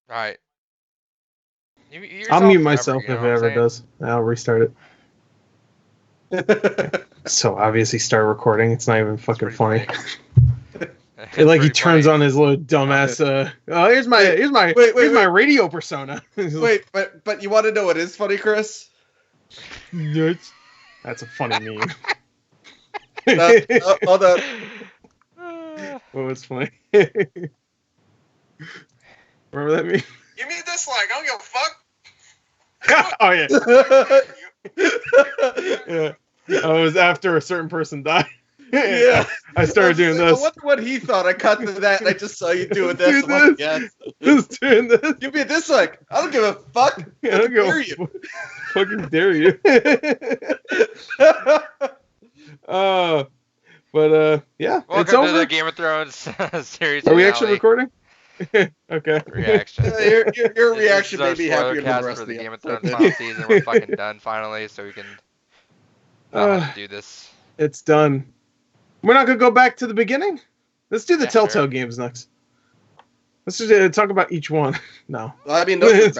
All right. I'll Yourself mute forever, myself you know if what it I'm ever saying? does. I'll restart it. Okay. So obviously start recording. It's not even fucking pretty funny. It's Like he pretty turns funny. on his little dumbass. Oh, here's my radio persona. Wait, but you want to know what is funny, Chris? Nuts. That's a funny meme. Hold on. What was funny? Remember that meme? Give me a dislike. I don't give a fuck. Oh yeah. Yeah. Oh, it was after a certain person died. Yeah. I started doing this. I wonder what he thought. I cut to that and I just saw you doing this. Do I'm like, this. yes. Just doing this. Give me a dislike. I don't give a fuck. I don't Dare you? fucking dare you. Yeah. Welcome it's over. to the Game of Thrones series. Are we actually recording? Okay. Reaction. Your reaction This is made me our happier than spoiler the cast rest for of the the Game of episode. Thrones final season. We're fucking done finally, so we can not have to do this. It's done. We're not gonna go back to the beginning. Let's do the Telltale sure. games next. Let's just talk about each one. No. Well, I mean, those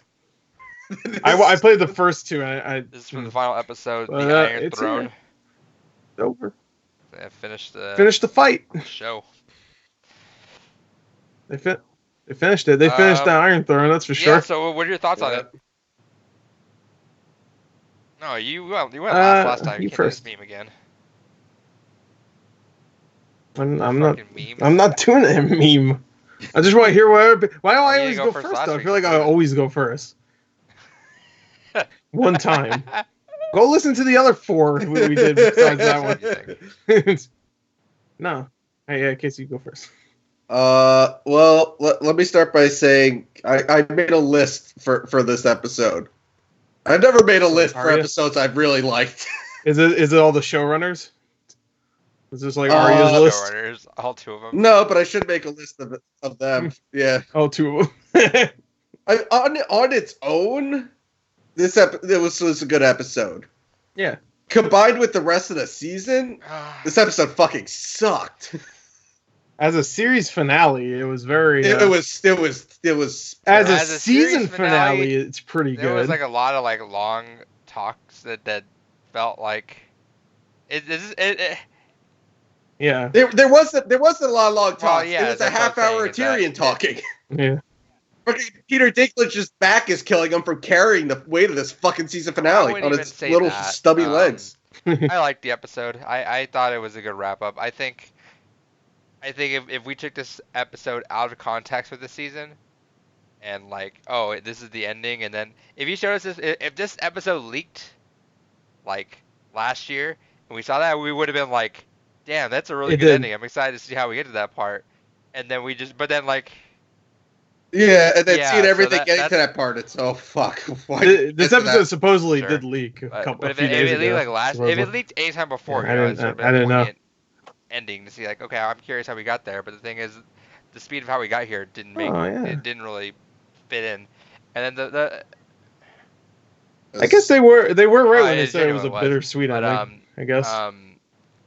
I played the first two. And This is from the final episode, But, The Iron it's Throne. over. Yeah, finish the fight. show. They finished it. They finished the Iron Throne. That's for sure. Yeah. So, what are your thoughts on it? No, you went last time. You can't first. do this meme again. I'm not doing a meme. I just want to hear why do I always go first though? I feel like I always go first. One time. Go listen to the other 4 we did besides that one. No. Hey, Casey, you go first. Well, let me start by saying I made a list for this episode. I've never made a list for episodes I've really liked. Is it all the showrunners? Is this like Arya's list? Showrunners, all 2 of them. No, but I should make a list of them. Yeah. All 2 of them. On its own, it was a good episode. Yeah. Combined with the rest of the season, this episode fucking sucked. As a series finale, it was very. It was. As a season finale, it's pretty good. There was like a lot of like long talks that felt like it. Yeah. There wasn't a lot of long talks. Well, yeah, it was a half hour of Tyrion talking. Yeah. Peter Dinklage's back is killing him from carrying the weight of this fucking season finale on its little stubby legs. I liked the episode. I thought it was a good wrap up. I think if we took this episode out of context for the season, and like, oh, this is the ending, and then if you showed us this, if this episode leaked, like last year, and we saw that, we would have been like, damn, that's a really good ending. I'm excited to see how we get to that part, and then yeah, and then seeing everything getting to that part, it's fuck. This episode supposedly did leak a few days ago. If it leaked anytime before, I didn't know. Ending to see like, okay, I'm curious how we got there, but the thing is, the speed of how we got here didn't it didn't really fit in, and then I guess they were right when they said it was a bittersweet ending. I guess.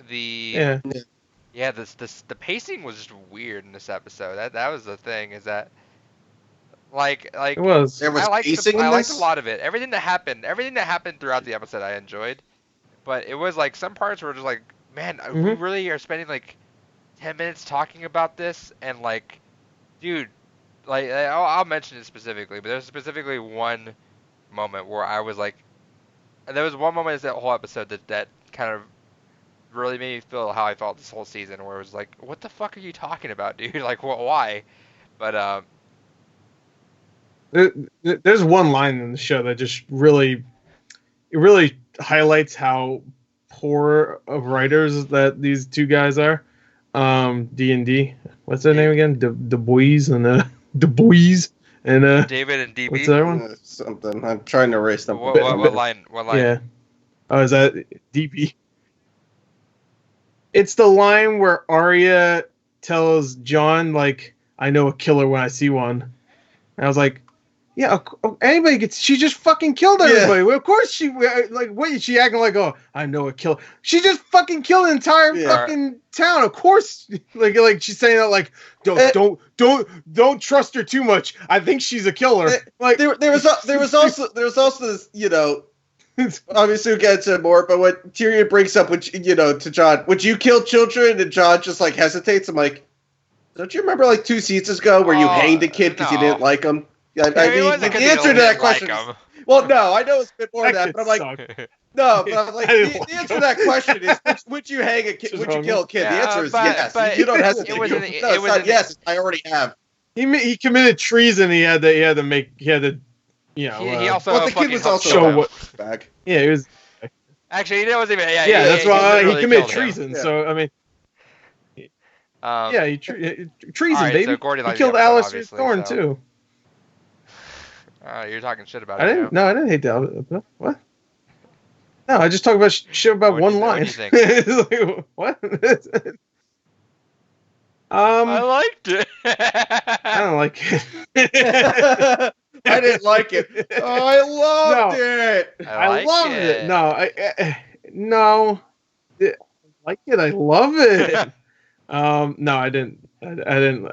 The pacing was just weird in this episode. That was the thing, is that like it was. There was I pacing I liked a lot of it. Everything that happened throughout the episode I enjoyed, but it was like some parts were just like, man, we really are spending like 10 minutes talking about this, and like, dude, like I'll mention it specifically, but there's specifically one moment where I was like, there was one moment in that whole episode that kind of really made me feel how I felt this whole season, where it was like, what the fuck are you talking about, dude? Like, why? But there's one line in the show that just really highlights how poor of writers that these 2 guys are. D&D. What's their name again? Du Bois and David and DB. What's that one? Something. I'm trying to erase them. What line? Yeah. Oh, is that DB? It's the line where Arya tells Jon, like, I know a killer when I see one. And I was like, Yeah, anybody gets. She just fucking killed everybody. Well, of course she like. What is she acting like? Oh, I know a killer. She just fucking killed an entire fucking town. Of course, like she's saying that like don't trust her too much. I think she's a killer. Like there was also this, you know, obviously we'll get into more, but what Tyrion brings up, which, you know, to Jon, would you kill children? And Jon just like hesitates. I'm like, don't you remember like 2 seasons ago where you hanged a kid because you didn't like him? I mean, the answer to that question is, well, no, I know it's a bit more than that, but I'm like, no, but I'm like, the answer to that question is, would you hang a kid? Would you kill a kid? The answer is yes. But you don't hesitate. It was yes. I already have. He committed treason. He had to, you know. He also well, the kid was also show what back. Yeah, he was. Actually, that wasn't even. Yeah, that's why he committed treason. Yeah. So I mean. Yeah, treason, right, baby. So Gordy he killed Alistair Thorne too. You're talking shit about it. I didn't hate that. What? No, I just talked about shit about one line. What do you think? Like, what? I liked it. I don't like it. I didn't like it. Oh, I loved it. I loved it. No, I like it. I love it. No, I didn't. I didn't.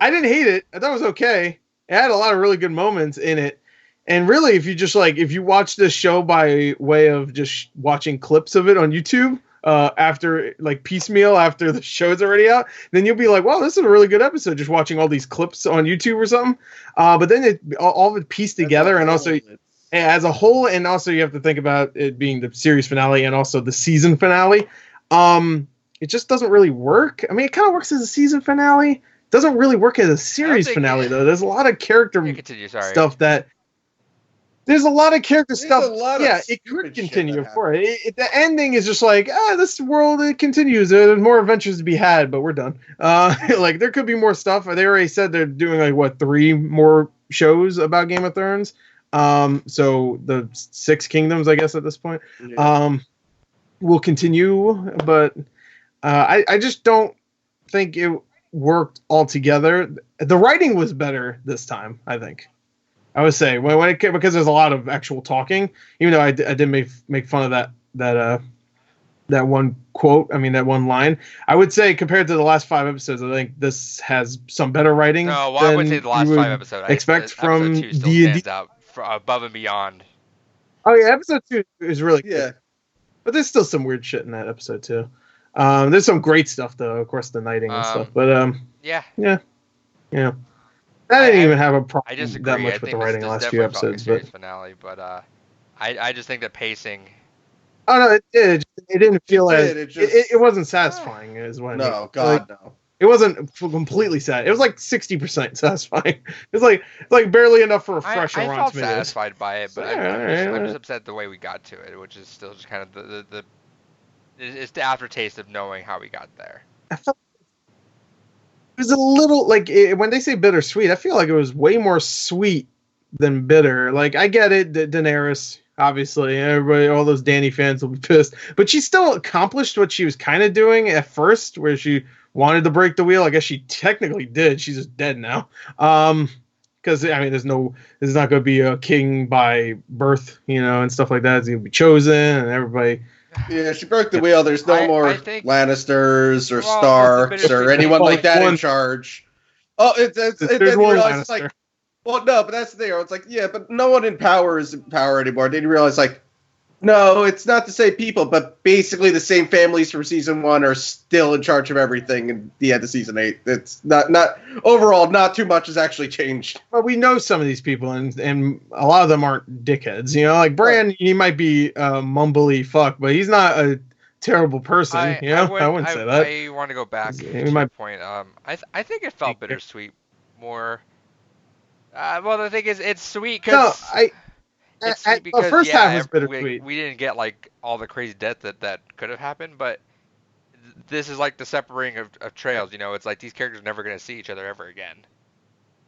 I didn't hate it. I thought it was okay. It had a lot of really good moments in it. And really, if you watch this show by way of just watching clips of it on YouTube, after like piecemeal after the show's already out, then you'll be like, wow, this is a really good episode, just watching all these clips on YouTube or something. But then all of it pieced together, and also as a whole, and also you have to think about it being the series finale and also the season finale. It just doesn't really work. I mean, it kind of works as a season finale. Doesn't really work as a series finale, though. There's a lot of character stuff that... There's a lot of character stuff. Yeah, it could continue, of course. The ending is just like, this world, it continues. There's more adventures to be had, but we're done. Like, there could be more stuff. They already said they're doing, like, 3 more shows about Game of Thrones. So the 6 Kingdoms, I guess, at this point, will continue. But I just don't think it worked altogether. The writing was better this time, I think. I would say because there's a lot of actual talking, even though I did make fun of that one quote. I mean, that one line. I would say compared to the last 5 episodes, I think this has some better writing. No, well, I would say the last 5 episodes. Expect from episode 2 still stands out above and beyond. Oh yeah, episode 2 is really good. Yeah, but there's still some weird shit in that episode too. There's some great stuff though, of course, the knighting and stuff. But yeah. I didn't even have a problem that much with the writing the last few episodes. But finale, but I just think that pacing. Oh no, it did. It didn't feel as it wasn't satisfying. Is what. No, God, no. It wasn't completely sad. It was like 60% satisfying. It's like barely enough for a fresh I Rotten felt Tomatoes. satisfied by it, but I'm just upset the way we got to it, which is still just kind of it's the aftertaste of knowing how we got there. I felt it was a little when they say bittersweet, I feel like it was way more sweet than bitter. Like, I get it, Daenerys, obviously, everybody, all those Dany fans will be pissed, but she still accomplished what she was kind of doing at first, where she wanted to break the wheel. I guess she technically did. She's just dead now. Because I mean, there's not going to be a king by birth, and stuff like that. It's going to be chosen, and everybody. Yeah, she broke the wheel. There's no more Lannisters or Starks or anyone like that in charge. Oh, it's like, well, no, but that's the thing. It's like, yeah, but no one in power is in power anymore. They didn't realize, like, no, it's not the same people, but basically the same families from season 1 are still in charge of everything in the end of season 8. It's not overall, not too much has actually changed. Well, we know some of these people, and a lot of them aren't dickheads. Like Bran, he might be mumbly fuck, but he's not a terrible person. I wouldn't say that. I want to go back to my point. I think it felt bittersweet more. Well, the thing is, it's sweet because. No, It's sweet because, the first half was bittersweet. We didn't get like all the crazy death that could have happened, but this is like the separating of trails. It's like these characters are never going to see each other ever again.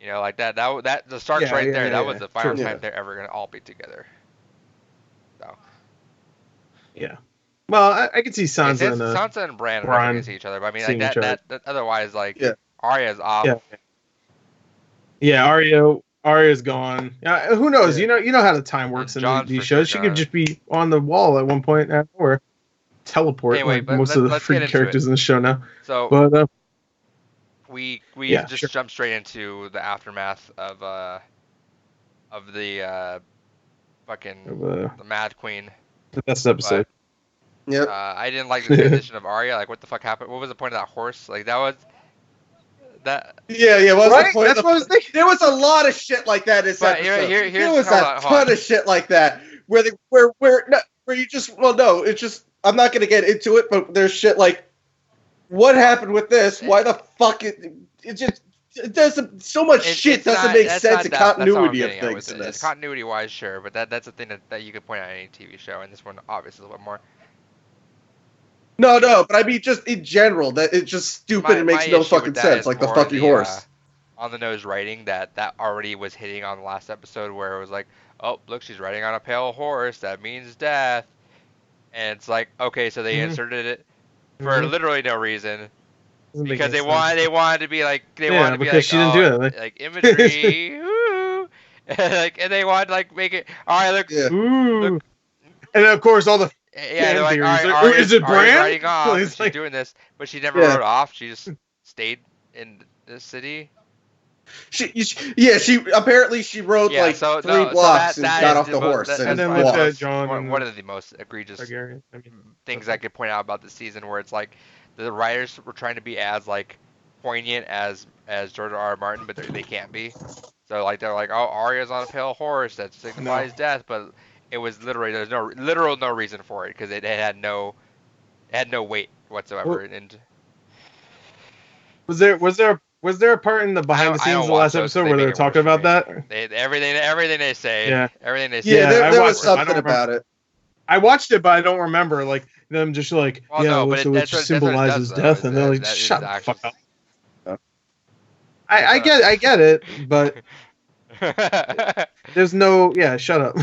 Like that the Starks there. That was the final time they're ever going to all be together. So. Yeah. Well, I could see Sansa and Bran are never going to see each other, but I mean like that otherwise like Arya's off. Yeah, Arya Arya's gone. Yeah, who knows? Yeah. You know how the time works in these shows. She could just be on the wall at one point or teleport Anyway, like but most of the let's get freaking into characters it. in the show now. So But we yeah, just sure. jump straight into the aftermath of the fucking the Mad Queen. The best episode. Yep. I didn't like the transition of Arya. Like, what the fuck happened? What was the point of that horse? Like, that was that. Yeah. What was Right? the point? That's what I was thinking. There was a lot of shit like that in this But episode. here's There was hold a on. ton of shit like that where you just it's just I'm not gonna get into it, but there's shit like what happened with this? Why the fuck it just it doesn't so much shit doesn't make sense in continuity of things in this. Continuity wise, sure, but that's a thing that you could point out in any TV show, and this one obviously a little bit more. No, but I mean just in general that it's just stupid and makes no fucking sense, like the fucking horse. On the nose writing that already was hitting on the last episode where it was like, oh look, she's riding on a pale horse, that means death, and it's like, okay, so they inserted it for literally no reason. Because they wanted to be like wanted to be like, she didn't do it like imagery, woo, and they wanted to like make it. All right, look, look. And of course all the they're like, all right, like, is it Bran? Riding off, she's like, doing this, but she never rode off. She just stayed in the city. She apparently she rode like 3 blocks and got off the horse and then walked. Jon. One of the most egregious things I could point out about this season, where it's like the writers were trying to be as like poignant as George R. Martin, but they can't be. So like they're like, oh, Arya's on a pale horse that signifies death, but it was literally there's no reason for it because it had no weight whatsoever. And was there a part in the behind the scenes of the last episode where they were talking about that? Everything they say. Yeah. Everything they say. Yeah, there was something about it. I watched it, but I don't remember like them just like it symbolizes death, and they're like, shut the fuck up. I get it, but there's no shut up.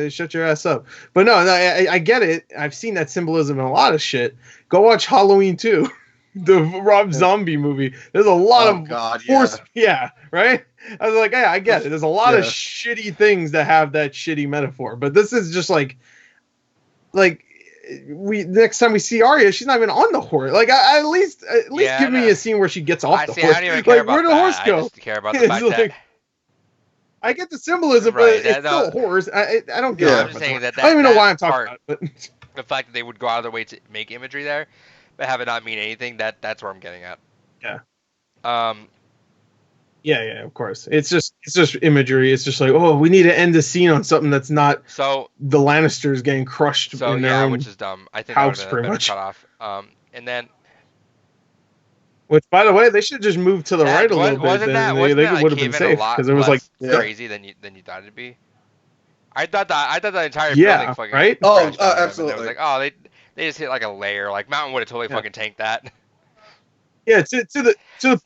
Shut your ass up. But no, I get it. I've seen that symbolism in a lot of shit. Go watch Halloween 2. The Rob Zombie movie. There's a lot of horse. Yeah, right. I was like, yeah, I get it. There's a lot of shitty things that have that shitty metaphor, but this is just like we next time we see Arya, she's not even on the horse. Like, at least give me a scene where she gets off the horse. I don't even care about where'd the horse go? I just care about the fact that I get the symbolism, but it's still a horse. I don't get it. I'm just saying that I don't even know why I'm talking about it. But the fact that they would go out of their way to make imagery there, but have it not mean anything, that's where I'm getting at. Yeah. Yeah, of course. It's just imagery. It's just like, oh, we need to end the scene on something that's not the Lannisters getting crushed in their own which is dumb. I think house that pretty much cut off. And then, which, by the way, they should just move to the right a little bit. Then they would have been safe because it was like crazy than you thought it'd be. I thought the entire building fucking right. Oh, absolutely. It was like, oh, they just hit like a layer. Like Mountain would have totally fucking tanked that. Yeah, to the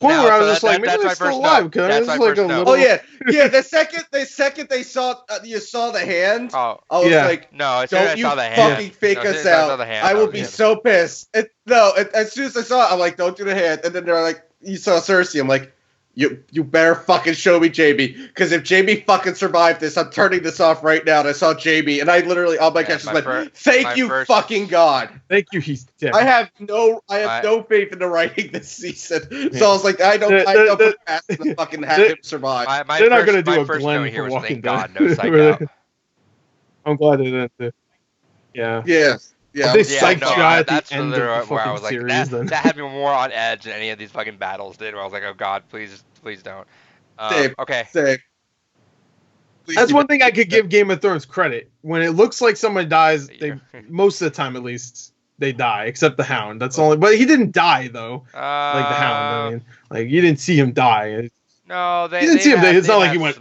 point where I was just like, maybe they're still alive. Because like a little... Oh yeah. The second they saw you saw the hand, I was like, no, don't you fucking fake us out. I will be so pissed. As soon as I saw it, I'm like, don't do the hand. And then they're like, you saw Cersei. I'm like, you better fucking show me Jaime, because if Jaime fucking survived this, I'm turning this off right now. And I saw Jaime, and I literally, all my catches went, thank you, fucking God. Thank you, he's dead. I have no faith in the writing this season. So I was like, I don't put past the fucking have him survive. They're not going to do a Glenn for Walking Dead. I'm glad they didn't do. Yeah. Yeah. They psyched you out at that's the end where of the I was like, series, that had me more on edge than any of these fucking battles did. Where I was like, oh God, please don't. Okay. Same. That's one thing I could give Game of Thrones credit. When it looks like someone dies, most of the time at least they die, except the Hound. That's only, but he didn't die though. Like the Hound. I mean, like you didn't see him die. No, they you didn't see him. It's not like he went.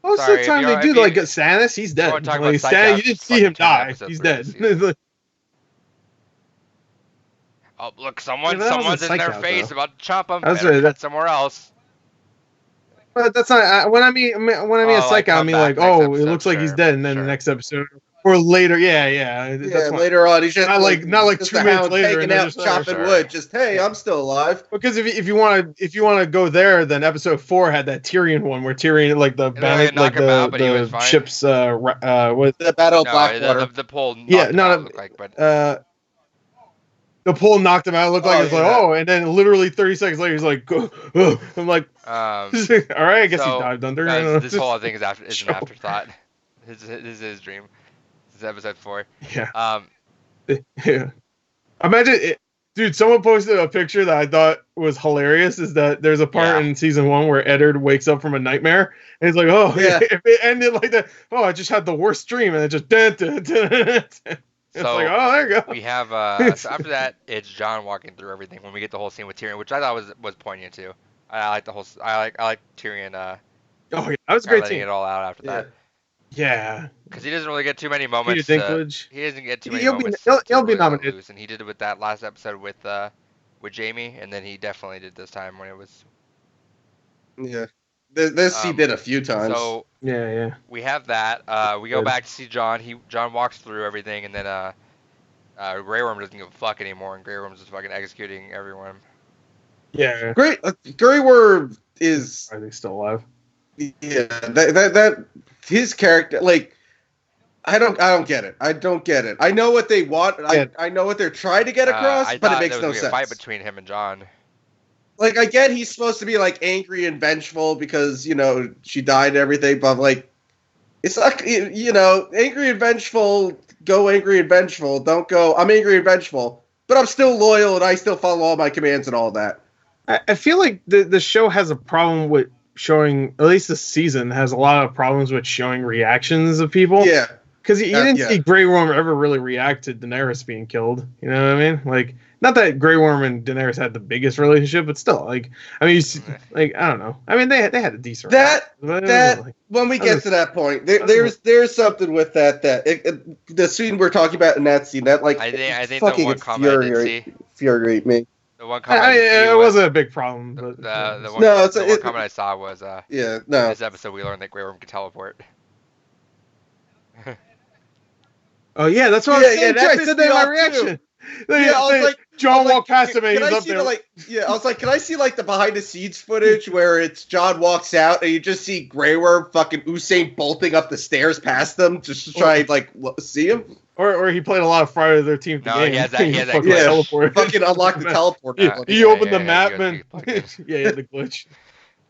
Most of the time they do, like Stannis, he's dead. Like, Stannis, you didn't see him die. He's dead. Oh, look, someone's in their face about to chop him. That's right. Somewhere else. But that's not when I mean a psych out. I mean like, oh, it looks like he's dead, and then the next episode, Or later, yeah. That's fine. Later on, he's just not like 2 minutes later hanging out, chopping wood. Just hey, I'm still alive. Because if you want to go there, then episode 4 had that Tyrion one where Tyrion the ship's what the Battle of Blackwater. The pole knocked him out, looked like, but the pole knocked him out. It looked like it's like and then literally 30 seconds later he's like, I'm like, all right, I guess he dived under. This whole thing is an afterthought. This is his dream. This is episode 4. Yeah. Yeah. Imagine it. Dude, someone posted a picture that I thought was hilarious. Is that there's a part in season 1 where Eddard wakes up from a nightmare and he's like, if it ended like that, I just had the worst dream, and it just it's like, there you go. We have so after that, it's Jon walking through everything when we get the whole scene with Tyrion, which I thought was poignant too. I like the whole. I like Tyrion. That was a great letting scene. It all out after that. Yeah. Because he doesn't really get too many moments. He doesn't get too many moments. He'll be nominated. And he did it with that last episode with Jaime, and then he definitely did this time when it was. Yeah. This he did a few times. So yeah. We have that. We go back to see Jon. Jon walks through everything, and then Grey Worm doesn't give a fuck anymore, and Grey Worm's just fucking executing everyone. Yeah. Grey Worm is. Are they still alive? Yeah. That his character, like, I don't get it. I don't get it. I know what they want. I know what they're trying to get across, but it makes no sense. A fight between him and Jon. Like, I get he's supposed to be, like, angry and vengeful because, she died and everything, but, like, it's not, angry and vengeful, go angry and vengeful, don't go, I'm angry and vengeful, but I'm still loyal and I still follow all my commands and all that. I feel like the show has a problem with showing, at least this season, has a lot of problems with showing reactions of people. Yeah. Because you didn't see Grey Worm ever really react to Daenerys being killed. You know what I mean? Like, not that Grey Worm and Daenerys had the biggest relationship, but still, like, I mean, I don't know. I mean, they had a decent when we get to that point, there's something with that the scene we're talking about in that scene that, like, I think the one comment I did see infuriate me. The one comment it wasn't a big problem. But, the one comment I saw was in this episode we learned that Grey Worm can teleport. Oh yeah, that's what I said. I said that in my reaction. I was like, Jon walked past him and he's up there. I was like, can I see like the behind the scenes footage where it's Jon walks out and you just see Grey Worm fucking Usain bolting up the stairs past them just to try and like see him? Or he played a lot of Friday the 13th. No, he has that teleport. Fucking unlocked the teleport. He opened the map and he had the glitch.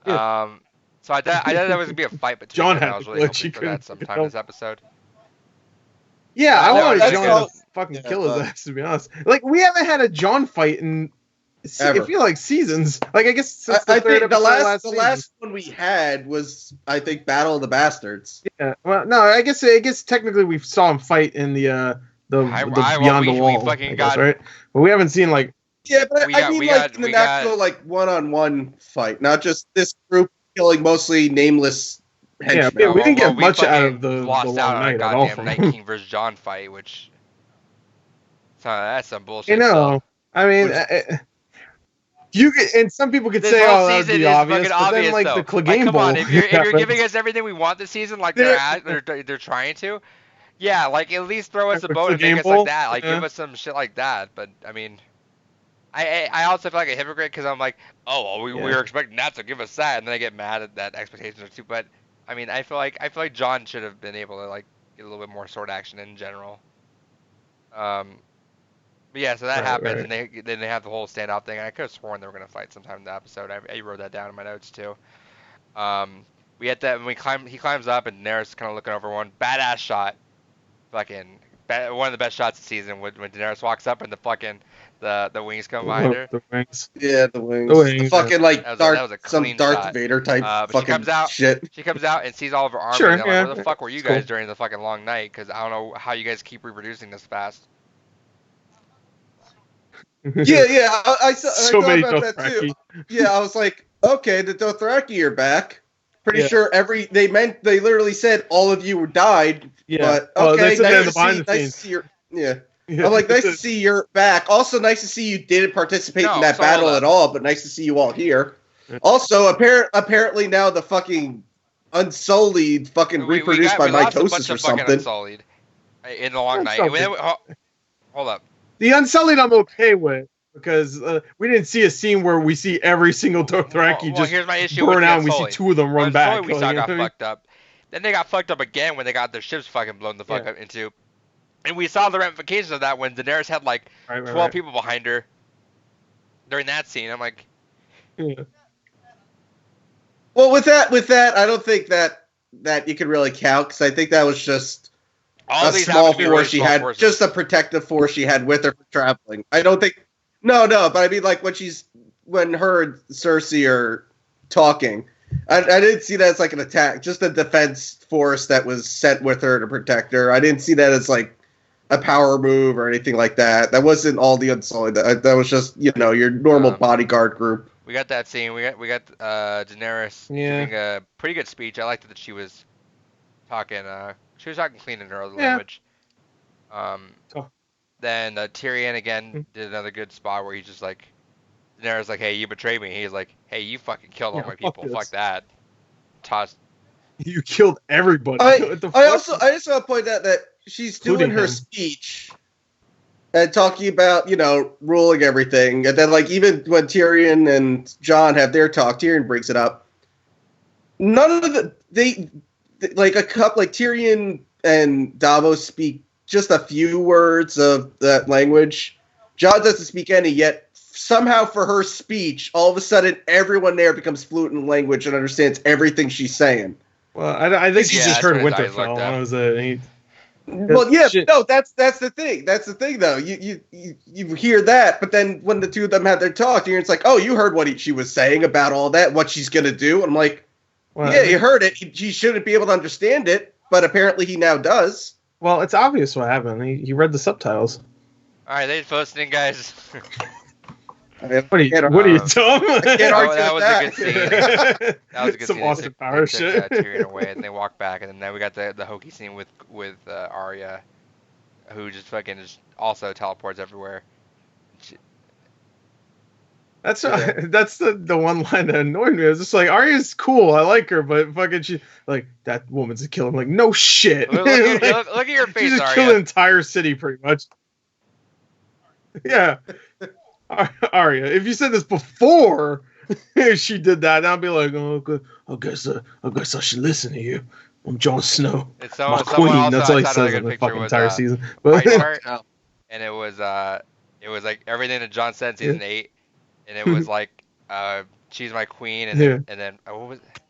So I thought that was gonna be a fight between Jon them. had I was the really glitch. hoping for that sometime this episode. Yeah, I wanted Jon to fucking kill his but... ass, to be honest. Like, we haven't had a Jon fight in, I feel like, seasons. Like, I guess since I think the last one we had was, I think, Battle of the Bastards. Yeah, well, no, I guess technically we saw him fight in the Beyond the Wall, right? But we haven't seen, like... Yeah, but in the actual, like, one-on-one fight, not just this group killing mostly nameless... Yeah, we didn't get much out of the long night at all from Night King versus Jon fight, which that's some bullshit. You know, I mean, and some people could say, "Oh, that would be obvious," but then, like, the Clegane Bowl. Come on, if you're giving us everything we want this season, like they're trying to, yeah, like at least throw us a bone and make us like that, like give us some shit like that. But I mean, I also feel like a hypocrite because I'm like, we were expecting that, so give us that, and then I get mad at that expectations are too, but. I mean, I feel like Jon should have been able to like get a little bit more sword action in general. But yeah, so that happens, and then they have the whole standoff thing. And I could have sworn they were gonna fight sometime in the episode. I wrote that down in my notes too. We had that when he climbs up, and Daenerys kind of looking over one badass shot, one of the best shots of the season when Daenerys walks up and the wings come behind her. The wings. Yeah, the wings. The fucking like Darth shot. Vader type fucking she comes out, shit. She comes out and sees all of her army. Sure, and I'm like, where the fuck were you guys during the fucking long night? Because I don't know how you guys keep reproducing this fast. Yeah. I thought many about that too. Yeah, I was like, okay, the Dothraki are back. Pretty sure they literally said all of you died. Yeah. But okay, nice to see your I'm like, nice to see you're back. Also, nice to see you didn't participate in that battle at all, but nice to see you all here. Also, apparently now the fucking Unsullied fucking reproduced by mitosis or something. Unsullied. in the long night. Hold up. The Unsullied I'm okay with because we didn't see a scene where we see every single Dothraki just here's my issue burn with out and we see two of them run back. We saw got fucked up. Then they got fucked up again when they got their ships fucking blown the fuck up into. And we saw the ramifications of that when Daenerys had like 12 people behind her during that scene. I'm like, well, with that, I don't think that you could really count because I think that was just a small force she had, just a protective force she had with her for traveling. I don't think, no, but I mean like when her and Cersei are talking, I didn't see that as like an attack, just a defense force that was sent with her to protect her. I didn't see that as like a power move or anything like that. That wasn't all the Unsullied. That was just, your normal bodyguard group. We got that scene. We got Daenerys giving a pretty good speech. I liked that she was talking. She was talking clean in her other language. Then Tyrion again did another good spot where he's just like, Daenerys like, hey, you betrayed me. He's like, hey, you fucking killed all my people. Fuck that. Toss. You killed everybody. I just want to point out that she's doing her speech and talking about, ruling everything. And then, like, even when Tyrion and Jon have their talk, Tyrion brings it up. None of Tyrion and Davos speak just a few words of that language. Jon doesn't speak any, yet somehow for her speech, all of a sudden everyone there becomes fluent in language and understands everything she's saying. Well, I think she just heard Winterfell. That's the thing. That's the thing, though. You hear that, but then when the two of them have their talk, it's like, oh, you heard what she was saying about all that, what she's gonna do. I'm like, you heard it. He shouldn't be able to understand it, but apparently he now does. Well, it's obvious what happened. He read the subtitles. All right, thanks for listening, guys. What are you, Tom? That was a good scene. That was a good Some scene. Austin Powers shit. Tyrion away, and they walk back, and then we got the hokey scene with Arya, who just fucking also teleports everywhere. That's the one line that annoyed me. I was just like, Arya's cool, I like her, but fucking she like that woman's a killer. I'm like, no shit. Look at your face, She just Arya. killed an entire city, pretty much. Yeah. Arya, if you said this before she did that, I'd be like, oh, good. I guess I should listen to you. I'm Jon Snow. It's my queen. That's all he says in the fucking entire season. But and it was like everything that Jon said in season 8, and it was like, she's my queen, and then what was it?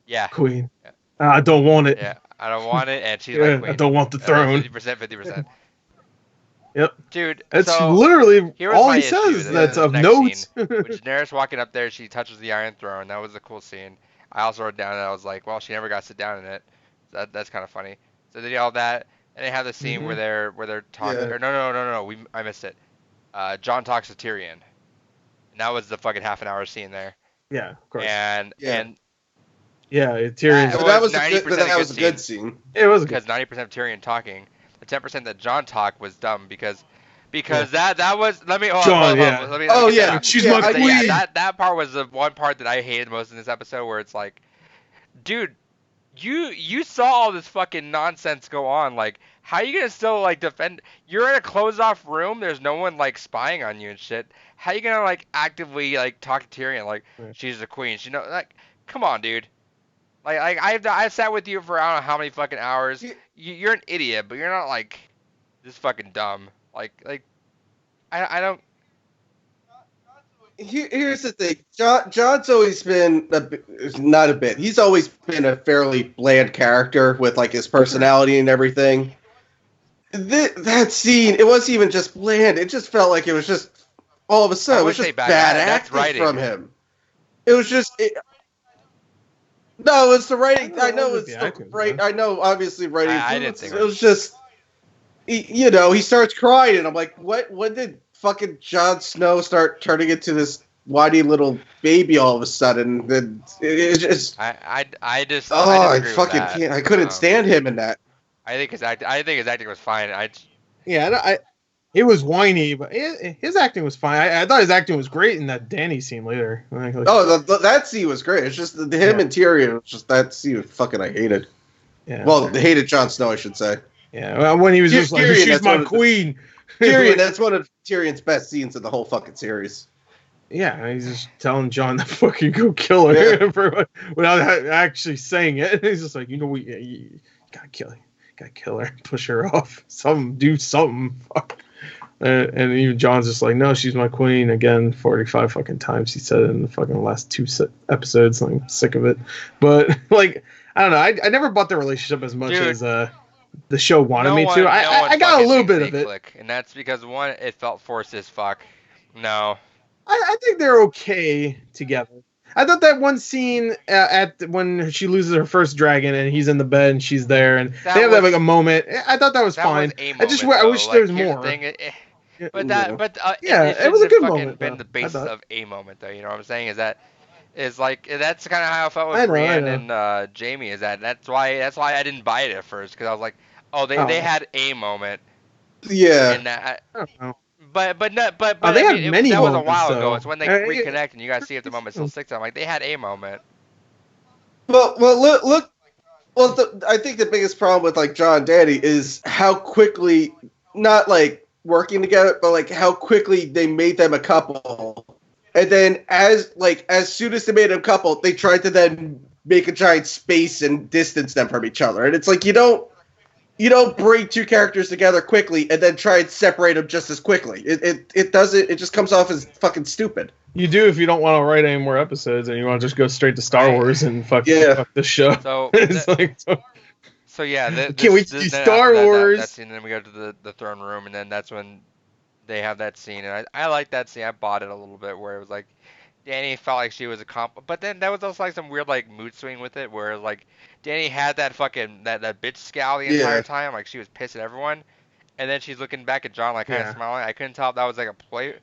Yeah. Queen. Yeah. I don't want it. Yeah, I don't want it, and she's my queen. I don't want the throne. 50%. Yep. Dude, that's so literally all he says. That's of note. Which Daenerys walking up there, she touches the Iron Throne. That was a cool scene. I also wrote down that I was like, well, she never got to sit down in it. So that's kind of funny. So they did all that, and they have the scene where they're talking. Or no. I missed it. Jon talks to Tyrion, and that was the fucking half an hour scene there. Yeah, of course. And Tyrion. That was a good scene. It was because 90% of Tyrion talking. The 10% that Jon talked was dumb because that was let me she's my queen. That part was the one part that I hated most in this episode, where it's like, dude, you saw all this fucking nonsense go on, like, how are you gonna still like defend? You're in a closed off room, there's no one like spying on you and shit. How are you gonna like actively like talk to Tyrion like she's the queen? Like, come on, dude. Like I've sat with you for I don't know how many fucking hours. You're an idiot, but you're not like this fucking dumb. Like I don't. Here's the thing. Jon's always been not a bit. He's always been a fairly bland character with like his personality and everything. That scene, it wasn't even just bland. It just felt like it was just all of a sudden it was just bad acting from him. It was just. No, it's the writing. I know it's the right. I know, obviously, writing. I didn't think it was just, he starts crying, and I'm like, what? When did fucking Jon Snow start turning into this whiny little baby all of a sudden? Then it just. I couldn't stand him in that. I think his acting was fine. It was whiny, but his acting was fine. I thought his acting was great in that Dany scene later. That scene was great. It's just him and Tyrion. Just that scene, fucking, I hated. Yeah. Well, they hated Jon Snow, I should say. Yeah, when he was just like, Tyrion, she's my queen. Tyrion, that's one of Tyrion's best scenes of the whole fucking series. Yeah, he's just telling Jon to fucking go kill her without actually saying it. He's just like, you gotta kill her. Gotta kill her. Push her off. Do something. Fuck. And even Jon's just like, no, she's my queen. Again, 45 fucking times he said it in the fucking last 2 episodes. I'm sick of it. But, like, I don't know. I never bought the relationship as much as the show wanted me to. I got a little bit of it. Click, and that's because, one, it felt forced as fuck. No. I think they're okay together. I thought that one scene when she loses her first dragon and he's in the bed and she's there and they have like a moment. I thought that was fine. I wish there was more. It was a good moment. Been the basis of a moment, though. You know what I'm saying? That's kind of how I felt with Brienne and Jamie. That's why I didn't buy it at first, because I was like, they had a moment. Yeah. And that, I don't know. But they have many that was moments, a while though. ago. It's when they reconnect and you guys see if the moment still sticks. I'm like, they had a moment. Well, look. Well, I think the biggest problem with like Jon and Dany is how quickly, not like working together, but like how quickly they made them a couple. And then as soon as they made them a couple, they tried to then make a giant space and distance them from each other. And it's like, you don't bring two characters together quickly and then try and separate them just as quickly. It doesn't. It just comes off as fucking stupid. You do if you don't want to write any more episodes and you want to just go straight to Star Wars and fuck the show. So yeah, can't wait to do Star Wars. That scene, then we go to the throne room, and then that's when they have that scene, and I like that scene. I bought it a little bit, where it was like Dany felt like she was a but then that was also like some weird like mood swing with it, where like Dany had that fucking that bitch scowl the entire time, like she was pissed at everyone, and then she's looking back at Jon like kind of smiling. I couldn't tell if that was like a ploy.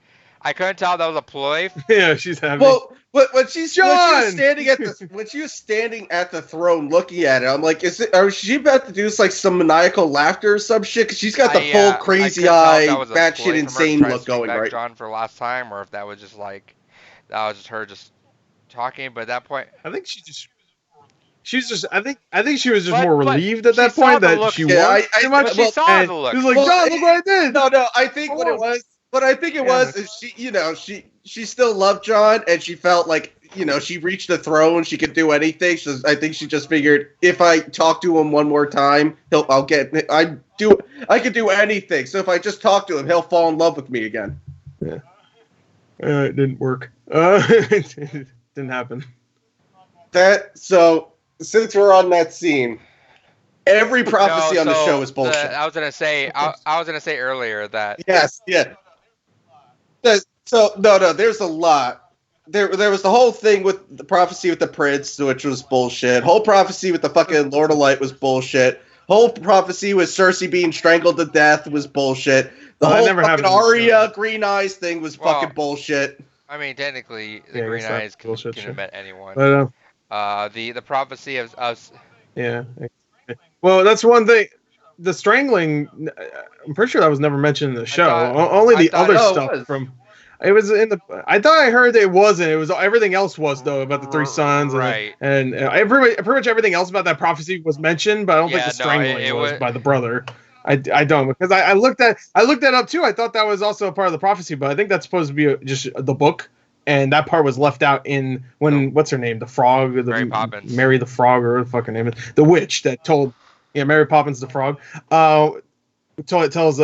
I couldn't tell if that was a ploy. Yeah, she's happy. Well, when she was standing at the throne looking at it, I'm like, is she about to do like some maniacal laughter or some shit? Because she's got the full crazy eye, batshit insane look going right. Jon for last time, or if that was just like her just talking. But at that point, I think she was just more relieved at that point that she won. She saw the look. She was like, Jon, look what I did. No, I think what it was. What I think it was is she still loved Jon, and she felt like, she reached the throne, she could do anything. I think she just figured, if I talk to him one more time, I could do anything. So if I just talk to him, he'll fall in love with me again. Yeah. It didn't work. It didn't happen. So since we're on that scene, every prophecy on the show is bullshit. I was gonna say earlier that. Yes. Yeah. So no, there's a lot. There was the whole thing with the prophecy with the prince, which was bullshit. Whole prophecy with the fucking Lord of Light was bullshit. Whole prophecy with Cersei being strangled to death was bullshit. The whole fucking Arya green eyes thing was fucking bullshit. I mean, technically, the green eyes can have met anyone. But, the prophecy of us. Yeah. Well, that's one thing. The strangling, I'm pretty sure that was never mentioned in the show. Only the other stuff from. It was in the. I thought I heard it wasn't. It was everything else was though about the three sons, right? And pretty much everything else about that prophecy was mentioned, but I don't think the strangling was by the brother. I don't, because I looked that up too. I thought that was also a part of the prophecy, but I think that's supposed to be just the book, and that part was left out in what's her name, the frog, Mary Poppins, Mary the Frog, or what the fucking name is, the witch that told, Mary Poppins the frog. It tells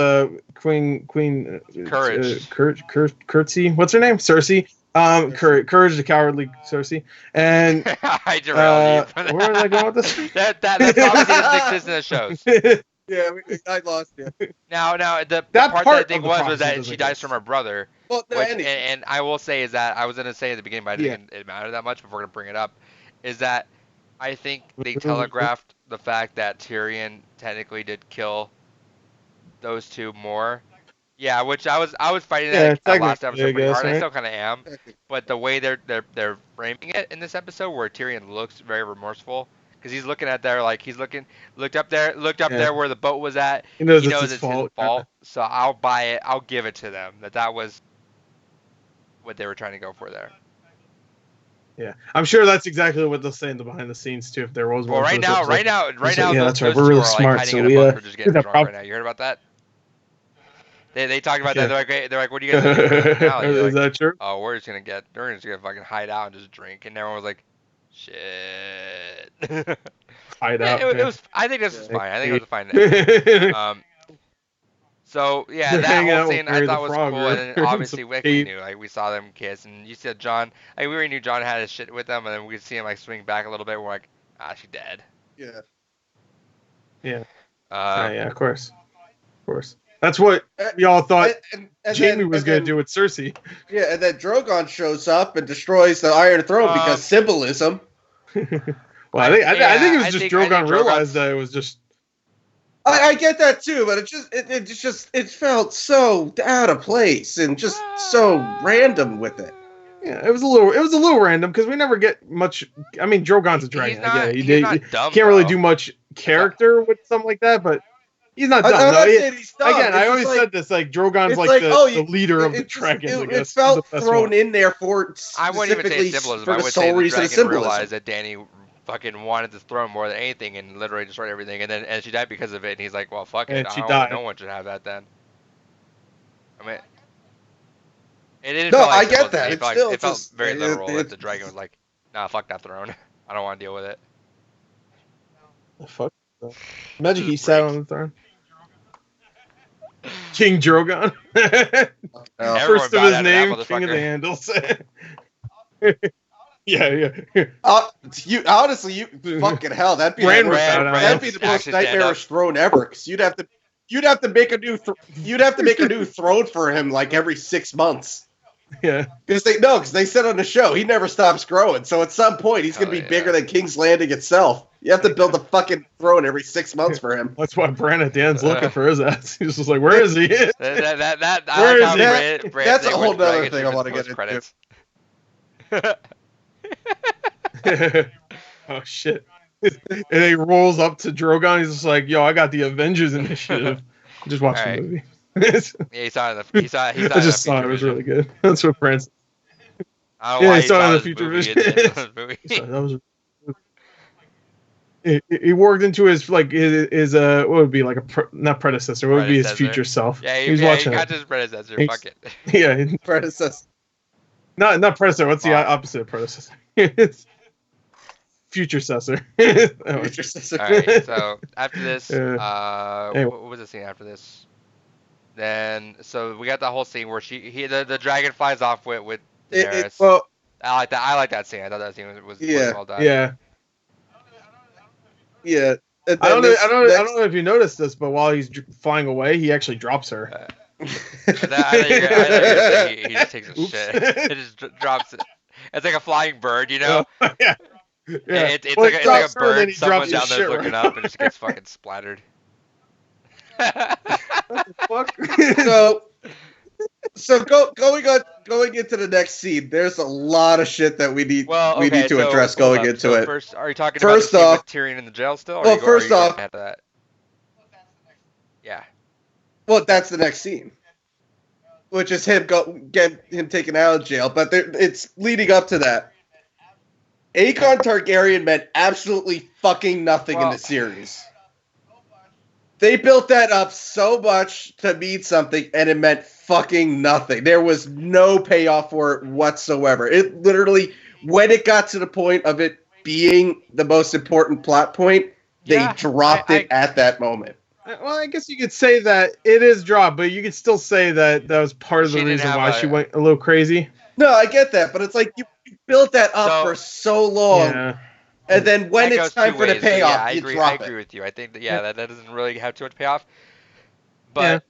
Queen Courage, Curtsy, what's her name, Cersei. Courage the cowardly Cersei, and I derailed you. Where was I going with this? that obviously doesn't exist in the shows. Yeah, I lost you. Now, the part that I think was that she dies from her brother. Well, and I will say is that I was going to say at the beginning, but I didn't think it mattered that much. But we're going to bring it up, is that I think they telegraphed the fact that Tyrion technically did kill those two more. Yeah, which I was fighting that last episode pretty hard. I still kind of am, but the way they're framing it in this episode, where Tyrion looks very remorseful. Because he's looking at there, like looked up there where the boat was at. He knows it's his fault. So I'll buy it. I'll give it to them. That was what they were trying to go for there. Yeah, I'm sure that's exactly what they'll say in the behind the scenes too. If there was well, one. right now, yeah, that's right. those We're two really are smart, hiding so in a we bunker, just getting that drunk prob- right now. You heard about that? They talked about yeah. that. They're like, what are you guys gonna do for the finale? They're Is like, that true? oh, we're just gonna fucking hide out and just drink. And everyone was like, shit. Hide out. It was. I think this was fine. I think it was a fine ending. So yeah, They're that hanging whole out with scene I Mary the thought was Frog, cool, and then or obviously some we cave. knew, like we saw them kiss, and you said John, like we already knew John had his shit with them, and then we could see him like swing back a little bit. We're like, she's dead. Yeah. Yeah. Uh, Yeah, of course. That's what y'all thought Jamie was going to do with Cersei. Yeah, and then Drogon shows up and destroys the Iron Throne because symbolism. Well, I think it was just Drogon realized that it was just. I get that too, but it felt so out of place and just so random with it. Yeah, it was a little random because we never get much. I mean, Drogon's a dragon. He's not dumb, can't really do much character with something like that, but he's not dumb. He's dumb. Again, I always said this, like Drogon's like the leader of the dragons. I guess it felt thrown in there for I wouldn't even say symbolism. I would say the dragon realized that Dany fucking wanted the throne more than anything and literally destroyed everything, and she died because of it. And he's like, well, fuck it. No one should have that then. I mean, it didn't. No, feel like I get that. It felt very literal that the dragon was like, nah, fuck that throne. I don't want to deal with it. The fuck. Imagine he sat on the throne. King Drogon. First of his name, King of the Andals. Yeah. Honestly, fucking hell, that'd be the most nightmarish throne ever. Because you'd have to make a new throne for him like every 6 months. Yeah, because they said on the show he never stops growing. So at some point he's gonna be bigger than King's Landing itself. You have to build a fucking throne every 6 months for him. That's why Bran Dan's looking for his ass. He's just like, where is he? That's a whole other thing I want to get into. Oh shit! And he rolls up to Drogon. He's just like, "Yo, I got the Avengers initiative." Just watch the movie. Yeah, he saw it. He saw it. I just saw it. It was really good. That's what Prince. I don't know why he saw it in the future vision. That was. He worked into his what would it be like not predecessor? What would be his future self? Yeah, he got his predecessor. Fuck it. Yeah, predecessor. Not predecessor. What's the opposite of predecessor? Future-cessor. Future-cessor. All right. So after this, what was the scene after this? Then so we got the whole scene where the dragon flies off with Daenerys. I like that. I like that scene. I thought that scene was well done. Yeah. Yeah. I don't know if you noticed this, but while he's flying away, he actually drops her. I thought you were saying he just takes a shit. It just drops it. It's like a flying bird, you know? Yeah. It's like a bird. Someone down there looking up and just gets fucking splattered. What the fuck? So going into the next scene, there's a lot of shit that we need to address going into it. First, are you talking about the scene with Tyrion in the jail still? Well, first off, after that? Yeah. Well, that's the next scene, which is him taken out of jail. But it's leading up to that. Aegon Targaryen meant absolutely fucking nothing in the series. They built that up so much to mean something, and it meant fucking nothing. There was no payoff for it whatsoever. It literally, when it got to the point of it being the most important plot point, they dropped it at that moment. Well, I guess you could say that it is dropped, but you could still say that was part of the reason why she went a little crazy. No, I get that, but it's like you built that up for so long, and then when it's time for the payoff, you drop it. I agree with you. I think that doesn't really have too much payoff. But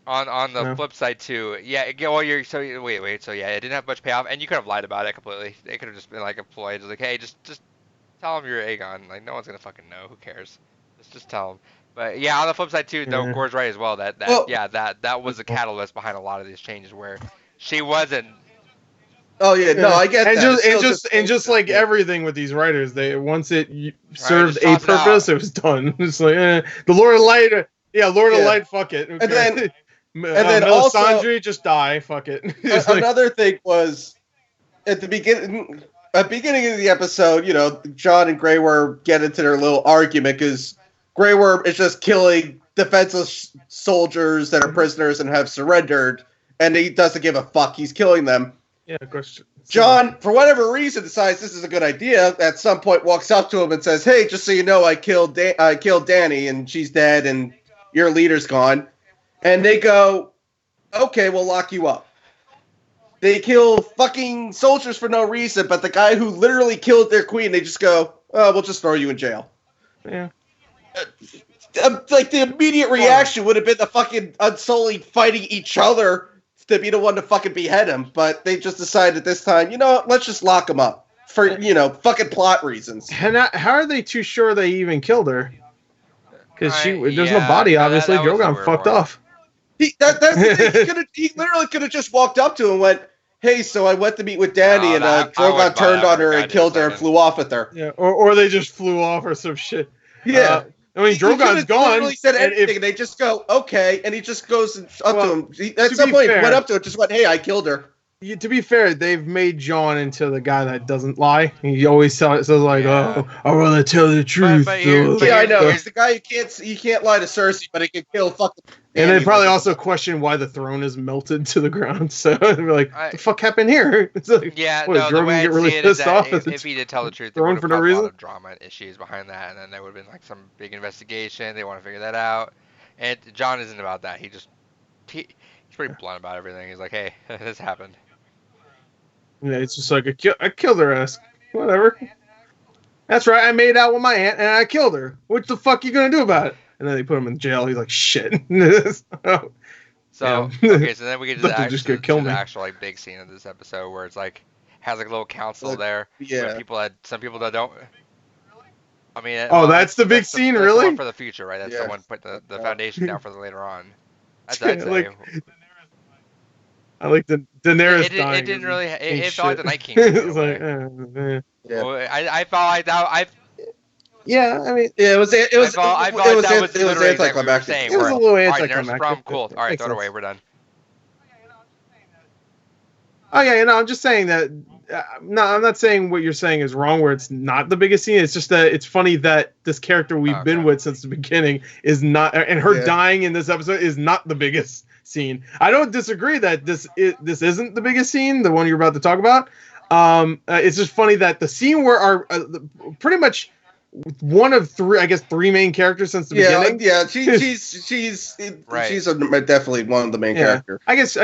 on the flip side too, wait, so it didn't have much payoff, and you could have lied about it completely. They could have just been like a ploy, just like, hey, just tell them you're Aegon. Like no one's gonna fucking know. Who cares? Just tell them. But on the flip side too, though, Gore's right as well. That was the catalyst behind a lot of these changes where she wasn't. Oh yeah, no, I get that. And just like everything with these writers, once it served a purpose, it was done. It's like the Lord of Light, Lord of Light, fuck it. Okay. And then also Melisandre, just die, fuck it. Another thing was at the beginning. at the beginning of the episode, Jon and Grey Worm get into their little argument because Grey Worm is just killing defenseless soldiers that are prisoners and have surrendered, and he doesn't give a fuck. He's killing them. Yeah, of course. Jon, for whatever reason, decides this is a good idea. At some point, walks up to him and says, "Hey, just so you know, I killed Dany, and she's dead, and your leader's gone." And they go, "Okay, we'll lock you up." They kill fucking soldiers for no reason, but the guy who literally killed their queen, they just go, "Oh, we'll just throw you in jail." Yeah. Like, the immediate reaction would have been the fucking Unsullied fighting each other to be the one to fucking behead him, but they just decided this time, let's just lock him up for, fucking plot reasons. And how are they too sure they even killed her? Because there's no body, obviously. Drogon fucked off. That's the thing. He literally could have just walked up to him and went, "Hey, so I went to meet with Dany, and Drogon turned on her and killed her and flew off with her." Yeah, or they just flew off or some shit. Yeah. I mean, Drogon's gone. Literally said anything, and they just go, "Okay," and he just goes up to him. At some point, he went up to it, just went, "Hey, I killed her." Yeah, to be fair, they've made Jon into the guy that doesn't lie. He always says like, "Oh, I want to tell the truth." Yeah, I know. He's the guy who can't lie to Cersei, but he can kill fucking. And they probably also question why the throne is melted to the ground. So they're like, "What the fuck happened here?" It's like, the way I see it is that if he did tell the truth, there would have been a lot of drama and issues behind that, and then there would have been like some big investigation. They want to figure that out, and Jon isn't about that. He's pretty blunt about everything. He's like, "Hey, this happened." Yeah, it's just like I killed her ass. Whatever. That's right. I made out with my aunt and I killed her. What the fuck you gonna do about it? And then they put him in jail. He's like, shit. So then we get to the actual like big scene of this episode where it's like has like a little council there. Yeah. Some people that don't. I mean. That's the big scene, really? That's for the future, right? That's someone put the foundation down for the later on. That's I'd say. I like the Daenerys dying. It didn't really. It felt like the Night King. It was like, yeah. Well, I felt like that. Yeah, I mean, it was anticlimactic. It was a little anticlimactic. Problem, cool. All right, throw it away. We're done. Oh yeah, I'm just saying that. No, I'm not saying what you're saying is wrong. Where it's not the biggest scene. It's just that it's funny that this character we've been with since the beginning is not, and her dying in this episode is not the biggest scene. I don't disagree that this isn't the biggest scene, the one you're about to talk about. It's just funny that the scene where our pretty much one of three main characters since the beginning. Yeah, she's definitely one of the main characters. I guess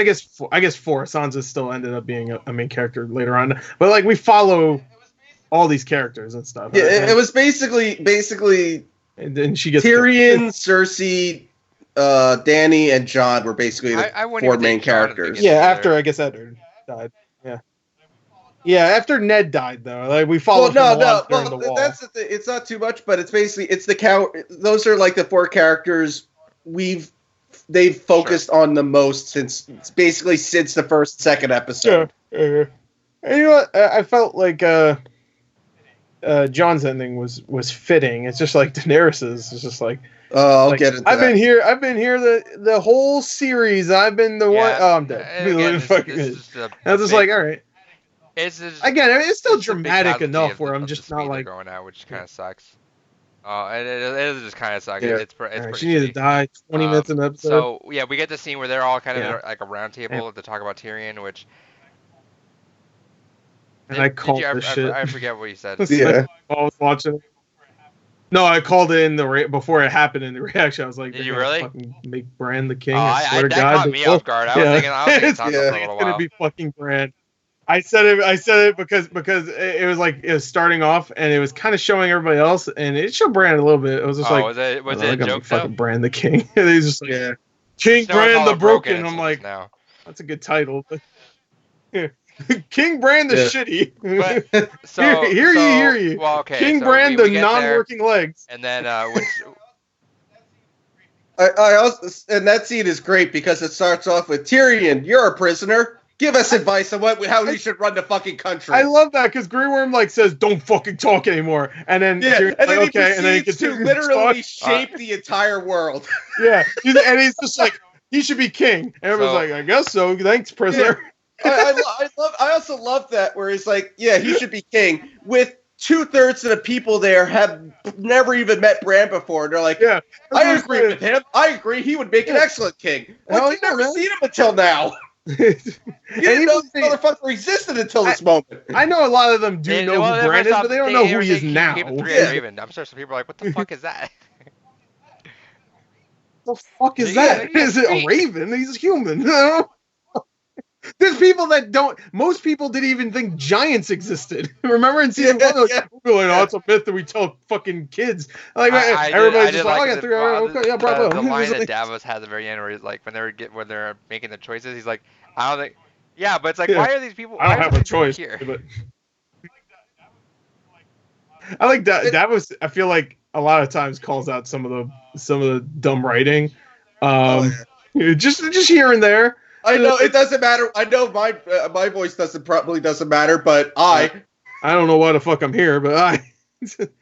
four. Sansa still ended up being a main character later on, but like we follow all these characters and stuff. Yeah, it was basically, and then she gets Tyrion, Cersei, Dany, and Jon were basically the four main characters. Yeah, after I guess Edward died. Yeah, after Ned died though, like we followed him along during the wall. That's the thing. It's not too much, but it's basically those are like the four characters they've focused on the most since the second episode. Yeah. And you know what? I felt like Jon's ending was fitting. It's just like Daenerys's. It's just like. I'll get into I've been here the whole series. I've been the one. Oh, I'm dead. Again, I was just like, all right. It's just, again, I mean, it's still dramatic enough where I'm just not like going out, which kind of sucks. It is just kind of sucks. Yeah. It's pretty. She needed to die 20 minutes in the episode. So yeah, we get the scene where they're all kind of like a round table to talk about Tyrion, which. And I called this shit. I forget what you said. Yeah, I was watching. No, I called it in before it happened in the reaction. I was like, "Did you really fucking make Bran the king?" I swear to God, that caught me off guard. I was thinking it's gonna be fucking Bran. I said it because it was starting off and it was kind of showing everybody else and it showed Bran a little bit. It was just was it a joke fucking Bran the king. And he's just like, King Bran the Broken. I'm like, that's a good title. But King Bran the shitty. But, hear you. Well, okay, King Bran the non-working legs. And then I also, and that scene is great because it starts off with Tyrion, you're a prisoner. Give us advice on how we should run the fucking country. I love that because Grey Worm says, "Don't fucking talk anymore," and then and then he proceeds to literally shape the entire world. Yeah, and he's just like, he should be king, and everyone's like, "I guess so. Thanks, prisoner." I also love that where he's like, yeah, he should be king. With 2/3 of the people there have never even met Bran before. They're like, Yeah, I agree with him. I agree. He would make an excellent king. Like, you've never seen him until now. You didn't know this motherfucker existed until this moment. I know a lot of them do know who Bran is, but they don't know who he is now. Raven. I'm sure some people are like, what the fuck is that? The fuck is that? Is it a raven? He's human. There's people that don't. Most people didn't even think giants existed. Remember in season 1, like, oh, it's a myth that we tell fucking kids. Like everybody's just like, oh yeah, bravo. The line that Davos has at the very end, where he's like, when they're making the choices, he's like, I don't think. Yeah, but it's like, why are these people? I don't have a choice here. But I like Davos. I feel like a lot of times calls out some of the dumb writing, just here and there. I know it doesn't matter. I know my voice probably doesn't matter, but I don't know why the fuck I'm here, but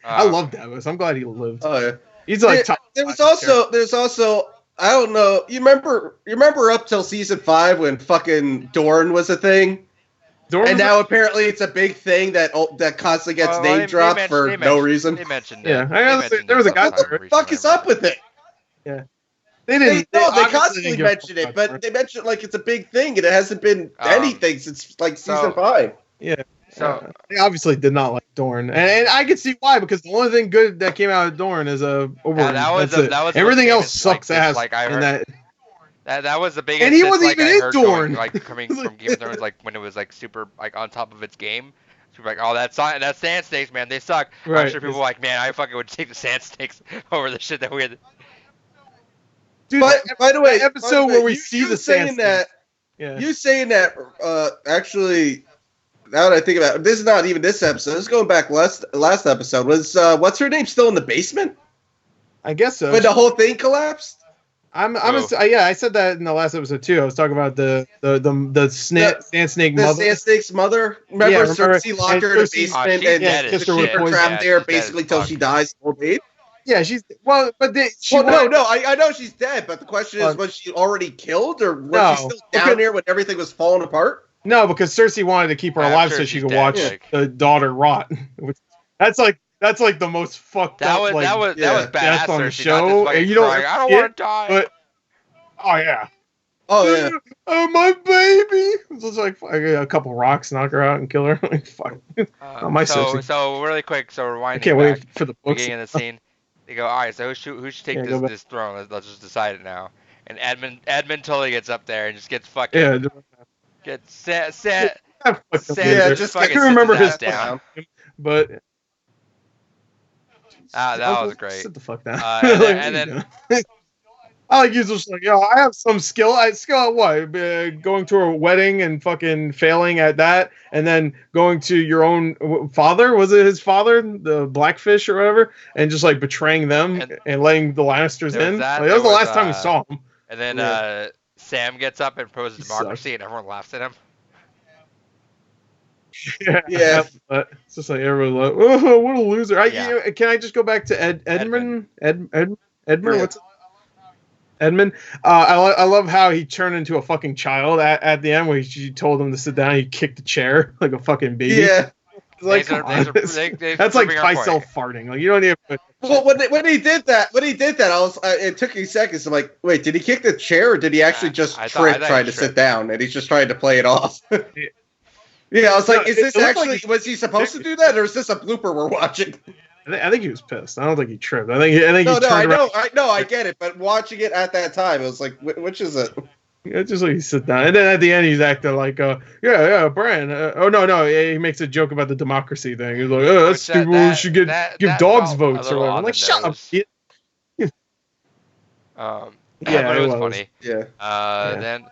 I love Davos. I'm glad he lived. Oh yeah, he's like there's also I don't know. You remember up till season 5 when fucking Dorne was a thing, and now apparently it's a big thing that constantly gets name dropped for no reason. They mentioned it. Yeah, there was a guy. What the fuck is up with it? Yeah. They constantly mention it, but they mention it like it's a big thing, and it hasn't been anything since like season 5. Yeah. So they obviously did not like Dorne, and I could see why, because the only thing good that came out of Dorne is Oberyn. That was everything else sucks ass. Like I heard that was the biggest. And he wasn't even in Dorne. Like coming from Game of Thrones, like when it was like super like on top of its game. People were like, oh, that's sand snakes, man. They suck. Right. I'm sure people were like, man, I fucking would take the sand snakes over the shit that we had. Dude, by the way, episode where we see the sand snakes. You saying that actually, now that I think about it, this is not even this episode. This is going back last episode. Was what's her name still in the basement? I guess so. When the whole thing collapsed. I said that in the last episode too. I was talking about the sand snake mother. The sand snake's mother. Remember Cersei locked her in the basement and just her trapped there basically till she dies old age. Yeah, she's I know she's dead, but the question is, was she already killed, or was she still down here when everything was falling apart? No, because Cersei wanted to keep her alive so she could watch the daughter rot. That's like the most fucked up. That was badass on the Cersei, show. And you don't. I don't want to die. But my baby. It's just like a couple rocks knock her out and kill her. Like fuck. Cersei. So really quick. So rewinding. I can't wait for the books. Beginning of the scene. They go, all right, so who should take this throne? Let's just decide it now. And Edmund totally gets up there and just gets fucking gets set. Just I can remember his down. But that was great. Sit the fuck down. And then I like he's just like, I have some skill. I skill at what? Going to a wedding and fucking failing at that, and then going to your own father. Was it his father, the Blackfish or whatever, and just like betraying them and letting the Lannisters in? That was the last time we saw him. And then Sam gets up and proposes democracy, and everyone laughs at him. Yeah. But it's just like everyone like, oh, what a loser. Can I just go back to Edmund? What's Edmund? I love how he turned into a fucking child at the end, where she told him to sit down. He kicked the chair like a fucking baby. Yeah, like that's like Pycelle farting. Like you don't even. Well, when he did that, it took me seconds. I'm like, wait, did he kick the chair, or did he actually just trip trying to sit down, and he's just trying to play it off? Yeah, I was like, is this actually? Was he supposed to do that, or is this a blooper we're watching? I think he was pissed. I don't think he tripped. I think he turned around. I get it, but watching it at that time, it was like, which is it? It's just like he sit down, and then at the end he's acting like, Bran. He makes a joke about the democracy thing. He's like, that's stupid. We should give dogs votes or whatever. I'm like, shut up, kid. But it was funny. Yeah. Then.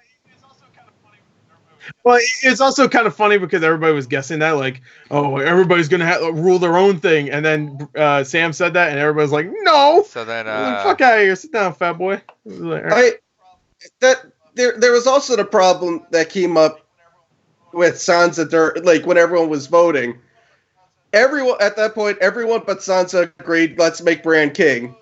Well, it's also kind of funny because everybody was guessing that, like, everybody's gonna rule their own thing, and then Sam said that, and everybody's like, no. So then, like, fuck out of here, sit down, fat boy. There was also the problem that came up with Sansa, like when everyone was voting. Everyone at that point, everyone but Sansa agreed, let's make Bran king.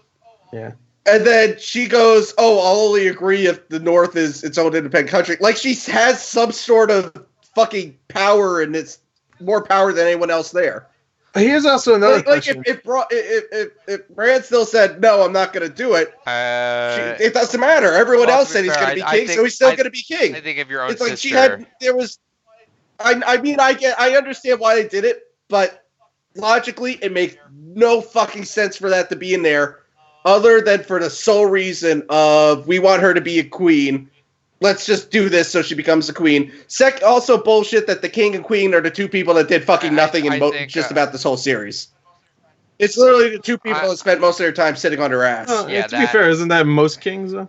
Yeah. And then she goes, I'll only agree if the North is its own independent country. Like she has some sort of fucking power, and it's more power than anyone else there. Here's also another question. If Bran still said, no, I'm not going to do it, it doesn't matter. Everyone else said he's going to be king, so he's still going to be king. I think if your own it's like sister... I understand why they did it, but logically, it makes no fucking sense for that to be in there, other than for the sole reason of, we want her to be a queen. Let's just do this so she becomes a queen. Also bullshit that the king and queen are the two people that did fucking nothing in just about this whole series. It's literally the two people that spent most of their time sitting on their ass. To be fair, isn't that most kings, though?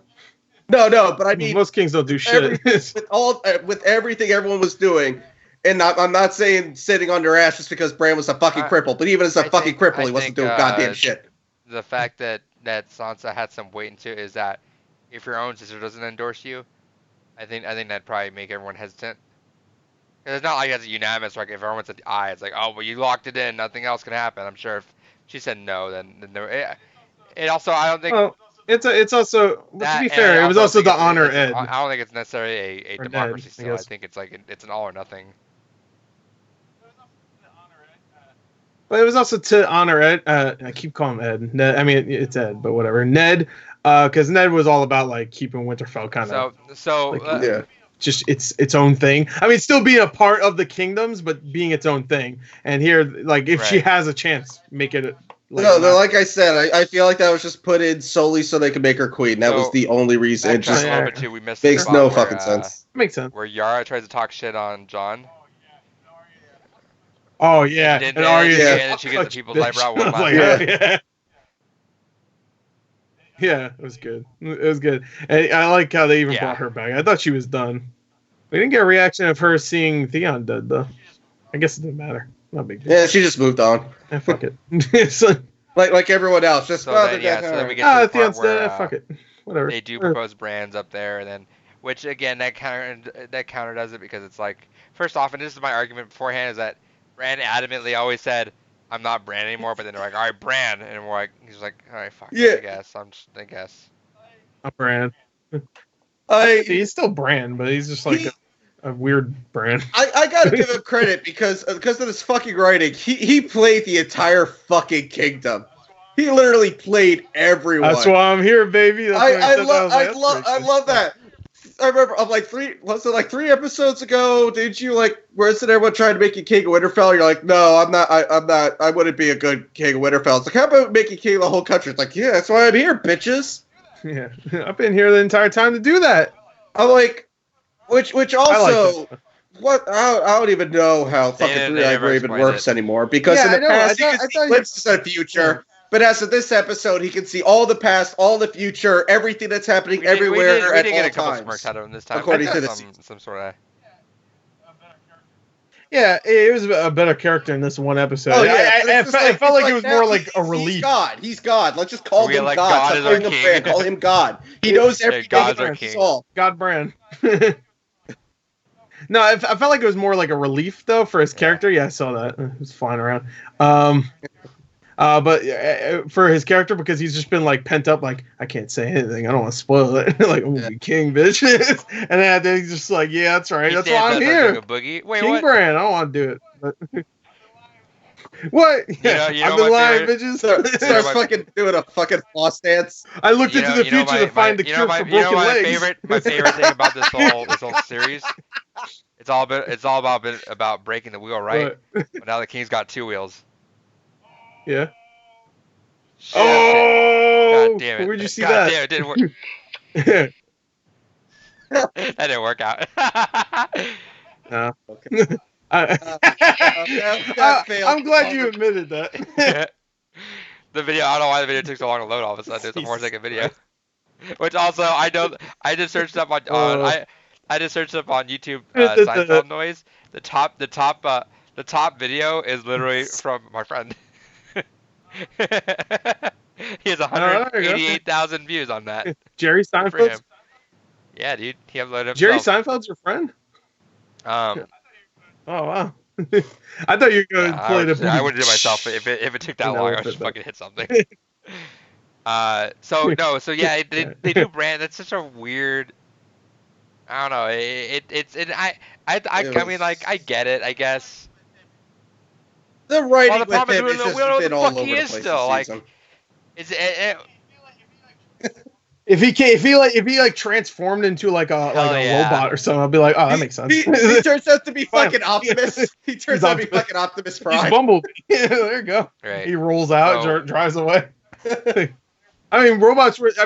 No, but I mean... Most kings don't do shit. with everything everyone was doing, and I'm not saying sitting on their ass just because Bran was a fucking cripple, but even as a fucking cripple, he wasn't doing goddamn shit. The fact that Sansa had some weight into it is that if your own sister doesn't endorse you, I think that'd probably make everyone hesitant. Cause it's not like it's unanimous. Like if everyone said aye, it's like, oh, well, you locked it in. Nothing else can happen. I'm sure if she said no, then there. It also, I don't think. Well, it's also. To be fair, it was also the honor Ed. I don't think it's necessarily a democracy. Still, I think it's like it's an all or nothing. But it was also to honor Ed. I keep calling him Ed. Ned, I mean, it's Ed, but whatever. Ned. Because Ned was all about like keeping Winterfell kind of just its own thing. I mean, still being a part of the kingdoms, but being its own thing. And here, like, if she has a chance, make it. Like I said, I feel like that was just put in solely so they could make her queen. That was the only reason. It just makes no fucking sense. Makes sense. Where Yara tries to talk shit on Jon. Oh yeah, and Arya she gets the people's eyebrow one last. Yeah, it was good. It was good. And I like how they even brought her back. I thought she was done. We didn't get a reaction of her seeing Theon dead, though. I guess it didn't matter. Not a big deal. Yeah, she just moved on. Fuck it. So, like everyone else. Just so then we get to the Theon's part where, dead. Fuck it. Whatever. They do propose Bran's up there, and then, which again, that counter does it because it's like, first off, and this is my argument beforehand, is that Bran adamantly always said, I'm not Bran anymore, but then they're like, all right, Bran, and we're like, he's like, all right, fuck, I guess. I guess. I'm Bran. He's still Bran, but he's just like a weird Bran. I gotta give him credit because of this fucking writing. He played the entire fucking kingdom. He literally played everyone. That's why I'm here, baby. I love that. I remember, I'm like, 3 episodes ago, did you, like, where's everyone trying to make you king of Winterfell? You're like, no, I'm not, I wouldn't be a good king of Winterfell. It's like, how about making king of the whole country? It's like, yeah, that's why I'm here, bitches. Yeah, I've been here the entire time to do that. I'm like, which also, I don't even know how fucking 3 Ever even works anymore, because in the past, you can see glimpses of the future. But as of this episode, he can see all the past, all the future, everything that's happening everywhere at all times. We did get a couple smirks out of him this time. According to some sort of... Yeah, it was a better character in this one episode. Oh, yeah. It felt like it was more like a relief. He's God. Let's just call him God. Call him God. He knows everything. God's our king. God Bran. No, I felt like it was more like a relief, though, for his character. Yeah, I saw that. It was flying around. But for his character, because he's just been like pent up, like, I can't say anything, I don't want to spoil it. Like, I'm gonna be king, bitch. And then he's just like, yeah, that's right, that's why I'm here. Wait, King what? Bran, I don't want to do it. What? Yeah, I've been lying, bitches. Starts fucking doing a fucking floss dance. I looked into the future to find the cure for broken legs. My favorite thing about this whole series, it's all about breaking the wheel, right? But now the king's got 2 wheels. Yeah. Shit. Oh! God damn it! Where'd you see God that? Damn, it didn't work. That didn't work out. No. I'm glad you admitted that. The video. I don't know why the video took so long to load. All of a sudden, it's a 4-second video. Which also, I just searched up on I just searched up on YouTube Seinfeld noise. The top video is literally from my friend. He has 188,000 views on that. Jerry Seinfeld? Yeah, dude. He uploaded himself. Jerry Seinfeld's your friend? Oh, wow. I thought you were going to play the... I would do it myself, but if it took that long, I would just fucking hit something. So yeah, they do Bran. That's such a weird... I don't know. I mean, like, I get it, I guess. The writing The with problem him is is we just don't know what been the all fuck he over the is place still. this Like, season. If he transformed into like a robot or something, I'd be like, oh, that makes sense. He turns out to be Fine. fucking Optimus. He turns out to be fucking Optimus He's Prime. Bumblebee. Yeah, there you go. Right. He rolls out, So- drives away. I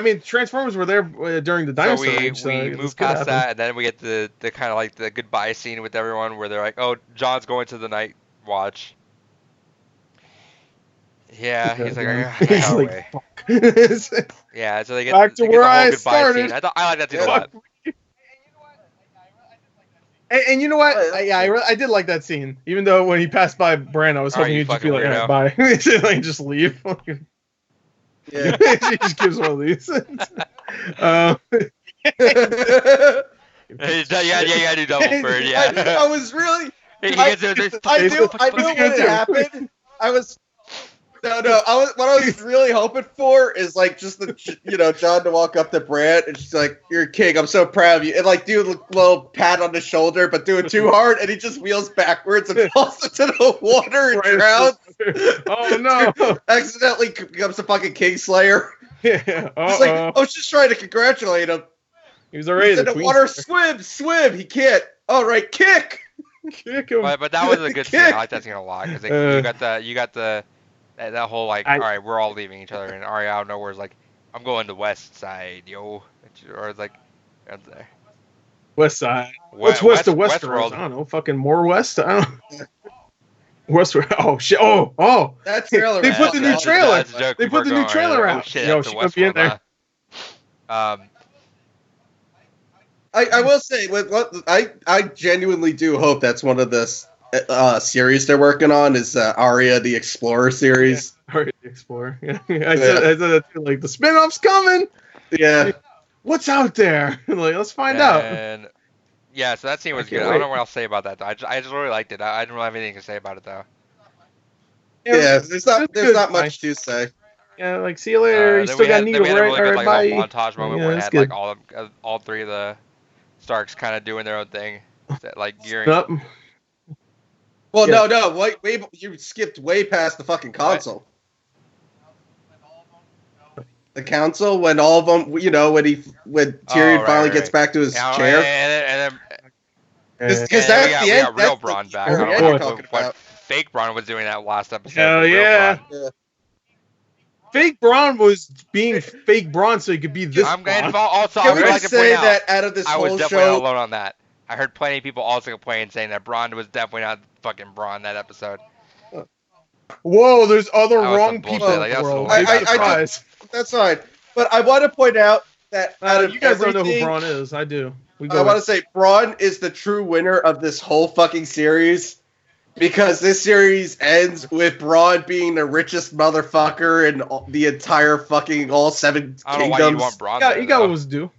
mean, Transformers were there during the So dinosaur age. we this move could past happen. that, and then we get the kind of like the goodbye scene with everyone, where they're like, "Oh, John's going to the night watch." Yeah, he's like, I He's got like, away. fuck. Yeah, so they get Back to they get where the whole I goodbye started. scene. I like that scene a lot. And you know what? I did like that scene. Even though when he passed by Bran, I was hoping you he'd just be like, fucking all right, bye. Like, just leave. Yeah. He just gives one of these. Yeah, you gotta do double bird, yeah. I was really. He I gets this- I knew What's he when gonna it do? happened. I was. No. What I was really hoping for is like just John to walk up to Bran and she's like, "You're a king. I'm so proud of you," and like do a little pat on the shoulder, but do it too hard, and he just wheels backwards and falls into the water and drowns. Oh no! Accidentally becomes a fucking Kingslayer. Yeah. It's like I was just trying to congratulate him. He was already He's in the water. Swim. He can't. All right, kick. Kick him. But that was a good scene. I like that scene a lot because you got that whole like, all right, we're all leaving each other, and Arya out of nowhere is like, I'm going to West Side, yo, or it's like, there. West Side. What's west of Westeros? I don't know. Fucking more west. I don't know. Westworld. Oh shit. Oh. That's trailer. They put the new trailer. They put the new trailer out. Oh shit, Yo, that's she the could be in there. I will say, I genuinely do hope that's one of the series they're working on is Arya the Explorer series. Yeah, Arya the Explorer. Yeah. I said that too, like the spin-off's coming. Yeah. What's out there? Like, let's find out. And yeah, so that scene was good. Wait. I don't know what else to say about that though. I just really liked it. I didn't really have anything to say about it though. Yeah, there's not much to say. Yeah, like see you later. You still got Needle, right? Really good, All right, bye. Montage moment where it had like all three of the Starks kind of doing their own thing, like gearing. Up. Well, yeah. No, wait, you skipped way past the fucking console. What? The council, when all of them, when Tyrion finally gets back to his chair. Because that's the end. We got real Bronn back. I don't know what fake Bronn was doing that last episode. Hell yeah. Fake Bronn was being fake Bronn so he could be this. Also, can we just say that out of this whole show? I was definitely not alone on that. I heard plenty of people also complain saying that Bronn was definitely not fucking Bronn that episode. Whoa, there's other wrong people in the world. That's fine. But I want to point out that you guys don't know who Bronn is. I do. I want to say Bronn is the true winner of this whole fucking series. Because this series ends with Bronn being the richest motherfucker in the entire fucking all 7 kingdoms. I don't know why you want Bronn. He got what was due.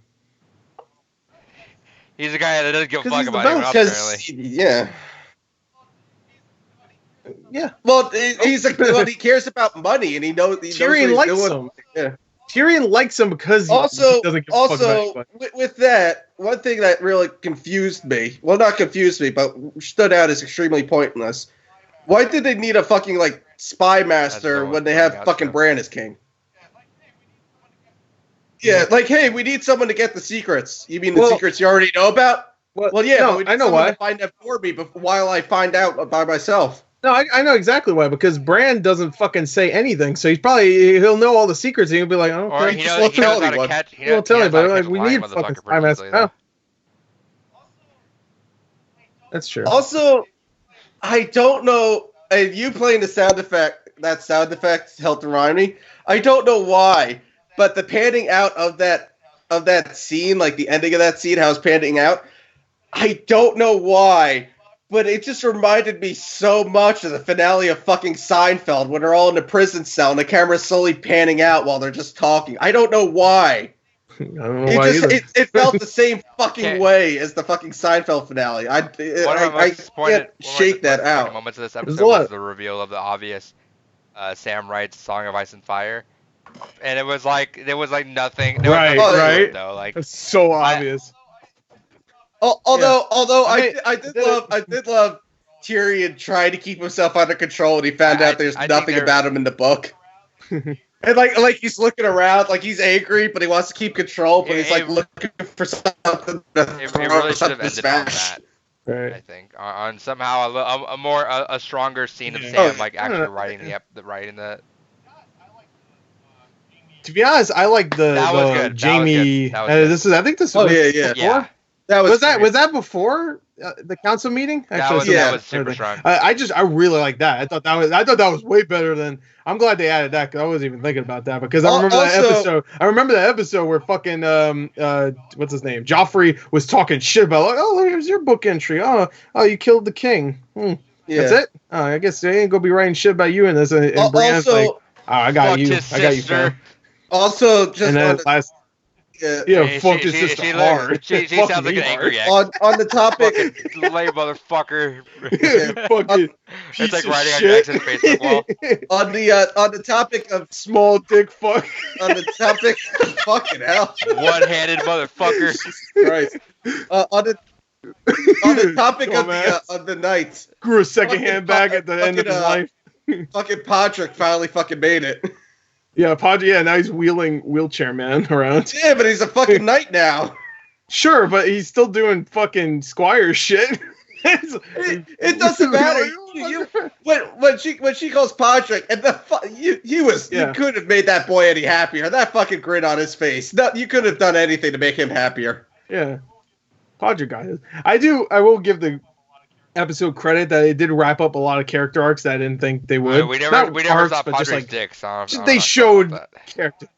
He's a guy that doesn't give a fuck about anyone else, apparently. Yeah. Well, he cares about money, and he knows Tyrion likes him. Yeah. Tyrion likes him because he doesn't give a fuck about anybody. With that, one thing that really confused me, well, not confused me, but stood out as extremely pointless. Why did they need a fucking, spy master when they have fucking Bran as king? Yeah, hey, we need someone to get the secrets. You mean the secrets you already know about? Well, yeah, no, but we need I know someone why. to find that for me while I find out by myself. No, I know exactly why. Because Bran doesn't fucking say anything, so he'll know all the secrets, and he'll be like, "Oh, or he knows how to catch. He won't tell anybody. We need fucking spy master." Oh. That's true. Also, I don't know. And you playing the sound effect, that sound effect helped remind me. I don't know why, but the panning out of that scene, like the ending of that scene, how it's panning out. I don't know why. But it just reminded me so much of the finale of fucking Seinfeld when they're all in the prison cell and the camera's slowly panning out while they're just talking. I don't know why. I don't know why either. It felt the same fucking way as the fucking Seinfeld finale. I can't shake that out. Moments of this episode was the reveal of the obvious Sam Wright's Song of Ice and Fire. And it was like nothing. Right. Though. It's so obvious. Although I did love Tyrion trying to keep himself under control, and he found out there's nothing about him in the book. And like he's looking around, like he's angry, but he wants to keep control, but he's like looking for something. It really should have ended on that. Right. I think on somehow a stronger scene of Sam like actually writing the. To be honest, I like the Jamie. This is I think this was before. Was that before the council meeting? Actually, that was super strong. I really like that. I thought that was way better than. I'm glad they added that because I wasn't even thinking about that because I remember that episode. I remember that episode where fucking what's his name? Joffrey was talking shit about like, oh, here's your book entry. Oh, you killed the king. Yeah. That's it. Oh, I guess they ain't gonna be writing shit about you in this. And Brienne's like, oh, I got you. I got you, fam. Also, just and then last. Fuck his sister hard. She sounds like an angry ex. On the topic, lay motherfucker. It's like writing on your ex's Facebook wall. On the topic of small dick fuck. On the topic, fucking hell. One-handed motherfucker. Christ. On the topic of the knights. Grew a second hand bag at the end of his life. Fucking Podrick finally fucking made it. Yeah, Podrick. Yeah, now he's wheeling wheelchair man around. Yeah, but he's a fucking knight now. Sure, but he's still doing fucking squire shit. It doesn't matter. When she calls Podrick, and you couldn't have made that boy any happier. That fucking grin on his face. No, you couldn't have done anything to make him happier. Yeah, Podrick got it. I will give the episode credit that it did wrap up a lot of character arcs that I didn't think they would. We never saw Podrick's dick, so they showed character.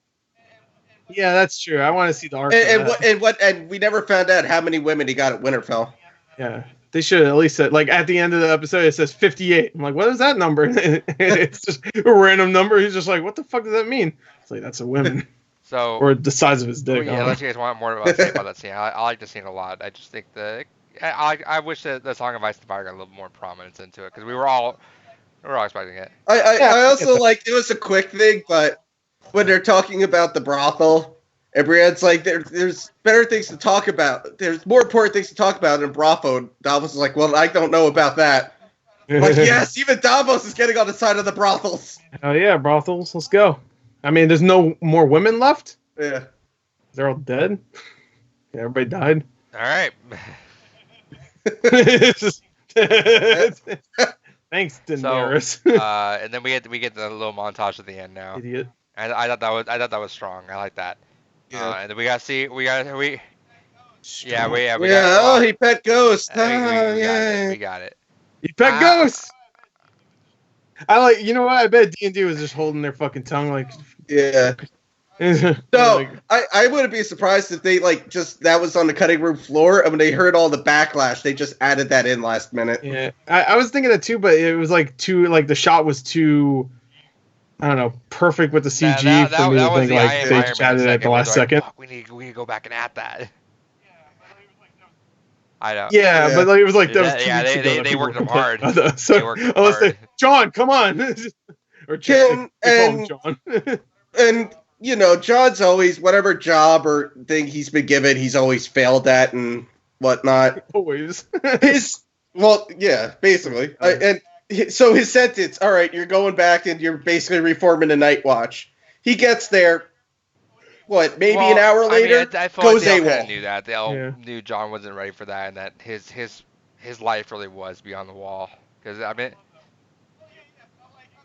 Yeah, that's true. I want to see the arc. And we never found out how many women he got at Winterfell. Yeah, they should at least said, like at the end of the episode it says 58. I'm like, what is that number? It's just a random number. He's just like, what the fuck does that mean? It's like that's a woman. So or the size of his dick. Yeah, unless you guys want more about that scene. I like the scene a lot. I just think I wish that the Song of Ice and Fire got a little more prominence into it because we were all expecting it. I also like it was a quick thing, but when they're talking about the brothel, and Brienne's like, there's better things to talk about. There's more important things to talk about than brothel. Davos is like, well, I don't know about that. Like, yes, even Davos is getting on the side of the brothels. Oh yeah, brothels. Let's go. I mean, there's no more women left. Yeah, they're all dead. Yeah, everybody died. All right. Thanks, Daenerys. So, and then we get the little montage at the end now. Idiot. And I thought that was strong. I like that. Yeah. And then we got. Oh, he pet Ghost. We got it. He pet Ghost. I like. You know what? I bet D&D was just holding their fucking tongue like. Yeah. No, I wouldn't be surprised if they that was on the cutting room floor, and when they heard all the backlash, they just added that in last minute. Yeah, I was thinking that too, but it was the shot was too, I don't know, perfect with the CG for me to think they just added it at the last second. We need to go back and add that. I know. Yeah, but it was like that was 2 weeks ago. They worked them hard. John, come on, or John, and. You know, John's always, whatever job or thing he's been given, he's always failed at and whatnot. Always. Basically. So his sentence, all right, you're going back and you're basically reforming the Night Watch. He gets there, maybe an hour later, I feel goes like AWOL. Knew that. They all knew John wasn't ready for that and that his life really was beyond the wall. Because, I mean...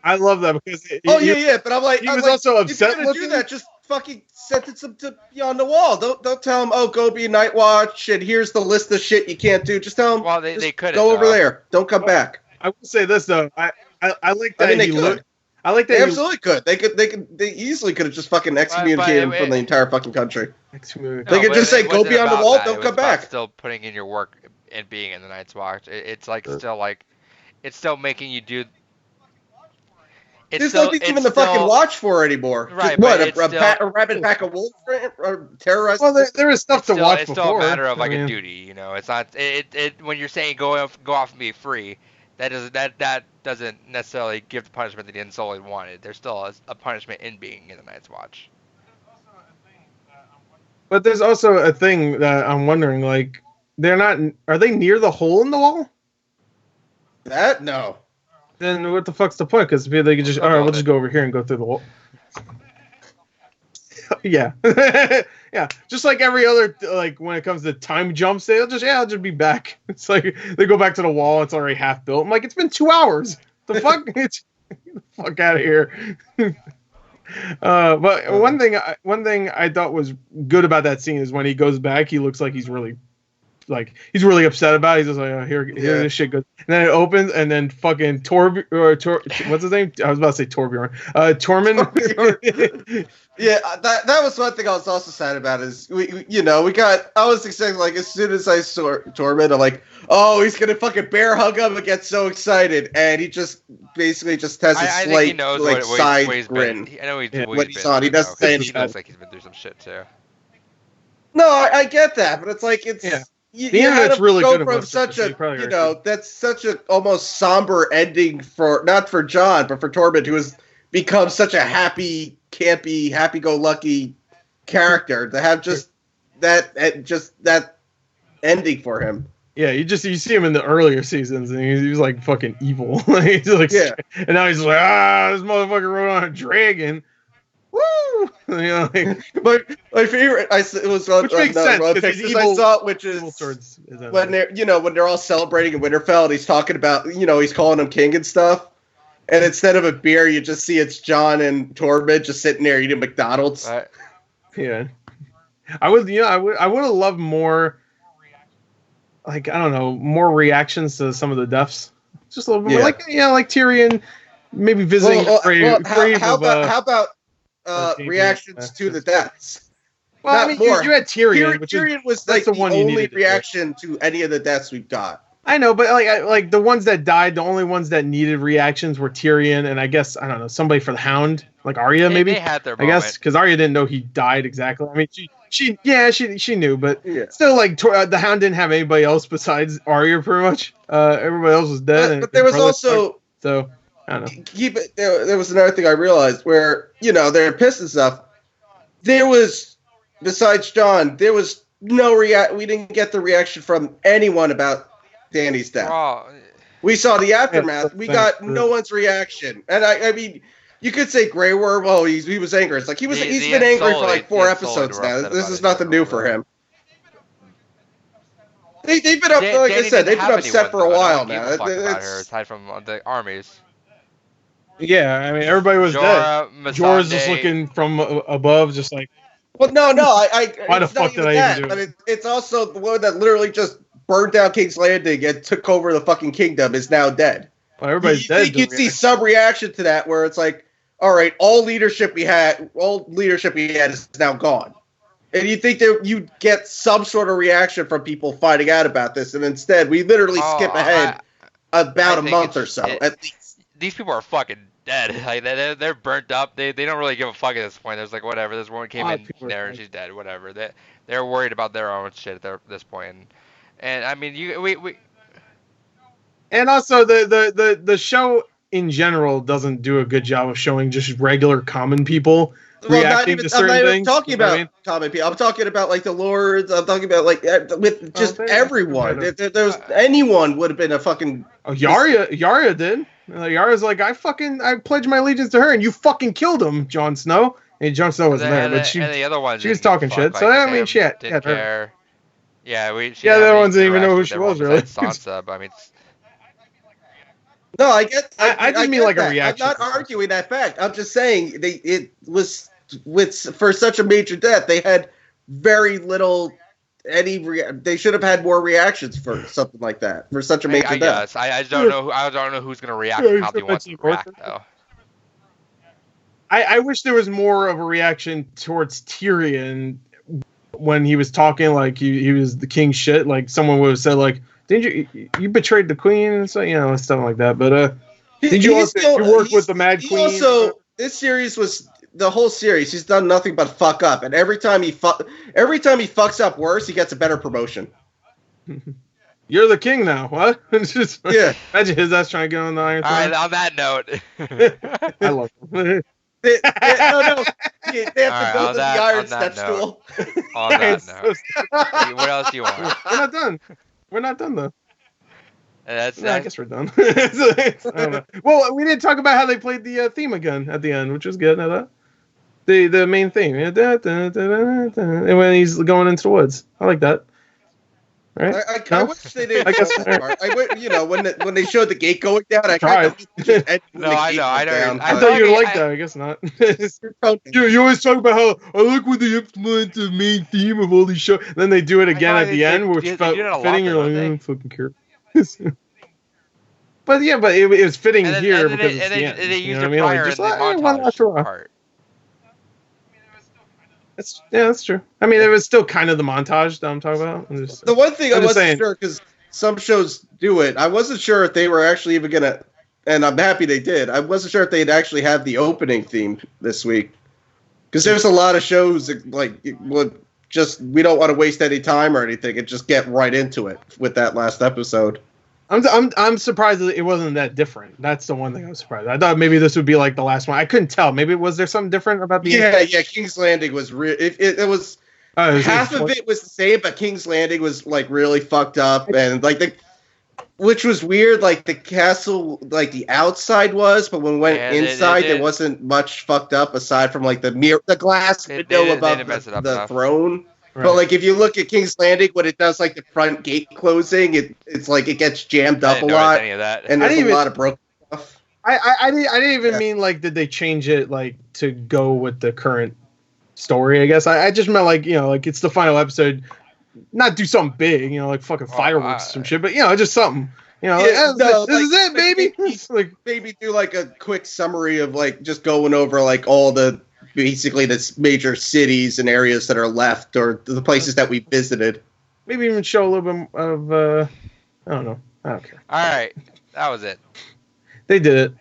I love that because but I'm like, he was also upset. If you're gonna do that, just fucking sentence him to beyond the wall. Don't tell him, go be Night Watch and here's the list of shit you can't do. Just tell him. Well, they could go over there. Don't come back. I will say this though. I like that they could. I like that they absolutely could. They easily could have just fucking excommunicated him from the entire fucking country. They could just say, go beyond the wall. Don't come back. Still putting in your work and being in the Night's Watch. It's still making you do. There's nothing even to fucking watch for anymore. Right, a rabid pack of wolves or terrorize. Well, there is stuff to watch it's before. It's still a matter of a duty, you know. It's not. It when you're saying go off and be free, that doesn't necessarily give the punishment that the Unsullied wanted. There's still a punishment in being in the Night's Watch. But there's also a thing that I'm wondering, they're not. Are they near the hole in the wall? That no. Then what the fuck's the point? Because they could just all right, we'll just go over here and go through the wall. Yeah, yeah. Just like every other, like when it comes to time jumps, I'll just be back. It's like they go back to the wall. It's already half built. I'm like, it's been 2 hours. The fuck, get the fuck out of here. But one thing I thought was good about that scene is when he goes back, he looks like he's really upset about it. He's just like, oh, here this shit goes. And then it opens, and then fucking what's his name? I was about to say Torbjorn. Tormund. Yeah, that was one thing I was also sad about is I was expecting, like, as soon as I saw Tormund, I'm like, oh, he's gonna fucking bear hug him and get so excited, and he just basically just has a slight like side grin. I know when he's on. He doesn't say anything. He looks like he's been through some shit too. No, I get that, but it's like it's. Yeah. You had to really go from such a that's such a almost somber ending for not for Jon but for Tormund, who has become such a happy, campy, happy-go-lucky character, to have just that ending for him. Yeah, you see him in the earlier seasons, and he was like fucking evil. He's like, and now he's like, this motherfucker rode on a dragon. Woo! Like, my favorite, it was on, which makes sense because I saw it, which is when they're all celebrating in Winterfell, and he's talking about he's calling him king and stuff, and instead of a beer, you just see it's Jon and Tormund just sitting there eating McDonald's. Yeah, I would have loved more, like, I don't know, more reactions to some of the deaths, just a little bit more, like Tyrion, maybe visiting. How about reactions to the deaths? Well, I mean, you had Tyrion. Tyrion was like the only reaction to any of the deaths we've got. I know, but like the ones that died, the only ones that needed reactions were Tyrion, and I guess, I don't know, somebody for the Hound, like Arya, maybe. They had their moment. I guess because Arya didn't know he died exactly. I mean, she knew, but still, like the Hound didn't have anybody else besides Arya, pretty much. Everybody else was dead. But there was also so. I don't know. There was another thing I realized where, they're pissed and stuff. There was, besides Jon, there was no we didn't get the reaction from anyone about Dany's death. We saw the aftermath. We got no one's reaction. And I mean, you could say Grey Worm, he was angry. It's like he's been angry for like 4 episodes now. This is nothing new for him. They've been up, like I said, they've been upset for a while now. Aside from the armies. Yeah, I mean, everybody was dead. Jorah's just looking from above, just like. Well, no, why the fuck did I even do it? But it's also the one that literally just burned down King's Landing and took over the fucking kingdom is now dead. Well, everybody's dead. You'd see some reaction to that, where it's like, all right, all leadership we had is now gone, and you think that you'd get some sort of reaction from people finding out about this, and instead we literally skip ahead about a month or so at least. These people are fucking dead. Like they're burnt up. They don't really give a fuck at this point. There's like, whatever. This woman came in there and she's dead. Whatever. They're worried about their own shit at this point. And I mean, we. And also the show in general doesn't do a good job of showing just regular common people reacting to certain things. I'm not even talking about common people. I'm talking about like the lords. I'm talking about like with just everyone. If there was anyone would have been a fucking. Oh, Yara did. Yara's like, I pledged my allegiance to her, and you fucking killed him, Jon Snow. And Jon Snow wasn't there, but she was talking shit. So I mean, shit. Didn't care. Yeah, the other ones didn't even know who she was, really. Sansa, but I mean. No, I get. I didn't mean like a reaction. I'm not arguing that fact. I'm just saying it was for such a major death. They had very little. They should have had more reactions for something like that, for such a major death. I don't know. I don't know who's gonna react and how they want to react, though. I wish there was more of a reaction towards Tyrion when he was talking, like he was the king shit. Like someone would have said, like, "Didn't you betrayed the queen?" And so stuff like that. But did you work with the Mad Queen? Also, this series was. The whole series, he's done nothing but fuck up, and every time he fucks up worse, he gets a better promotion. You're the king now. What? Yeah. Imagine his ass trying to get on the Iron Throne. All right. On that note, I love him. They have to build the iron step stool. On that note, what else do you want? We're not done. We're not done though. That's I guess we're done. I don't know. Well, we didn't talk about how they played the theme again at the end, which was good. I thought the main theme, and when he's going into the woods, I like that. Right? I wish they didn't. I guess when they showed the gate going down, I tried. No, I know. I thought you would like that. I guess not. you always talk about how I like when they implement the main theme of all these shows. Then they do it again at the end, which felt fitting. You're like, I don't fucking care. But it was fitting here because it's the end. They used it prior in the montage part. That's true. I mean, it was still kind of the montage that I'm talking about. The one thing I wasn't sure, because some shows do it, I wasn't sure if they were actually even gonna, and I'm happy they did. I wasn't sure if they'd actually have the opening theme this week, because there's a lot of shows that, like, would just, we don't want to waste any time or anything and just get right into it with that last episode. I'm surprised that it wasn't that different. That's the one thing I was surprised. I thought maybe this would be like the last one. I couldn't tell. Maybe was there something different about the end? Yeah. King's Landing was real. It was half of it was the same, but King's Landing was like really fucked up, and like which was weird. Like the castle, like the outside was, but when we went inside, there wasn't much fucked up aside from like the glass window above the throne. Right. But like if you look at King's Landing, when it does like the front gate closing, it's like it gets jammed up a lot, and there's a lot of broken stuff. I didn't even mean like did they change it like to go with the current story? I guess I just meant like like it's the final episode, not do something big, like fucking fireworks or some shit, but just something. This is it, baby. Maybe do like a quick summary of like just going over like all the. Basically, the major cities and areas that are left, or the places that we visited. Maybe even show a little bit of, I don't know. I don't care. All right, that was it. They did it.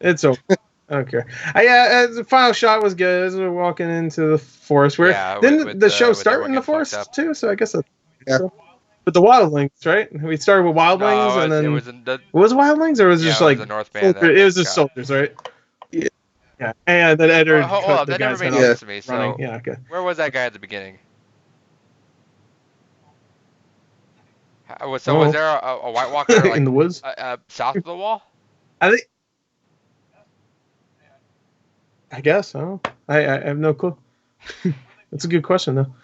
It's over. I don't care. The final shot was good as we were walking into the forest. Didn't the show start in the forest too? So I guess But the wildlings, right? We started with wildlings, and then was wildlings, or was it just like the North Band? It was just soldiers, right? Yeah, and then Eddard. Hold up, that never made sense to me. So, okay. Where was that guy at the beginning? Was there a White Walker like, in the woods south of the wall? I guess. I have no clue. That's a good question, though.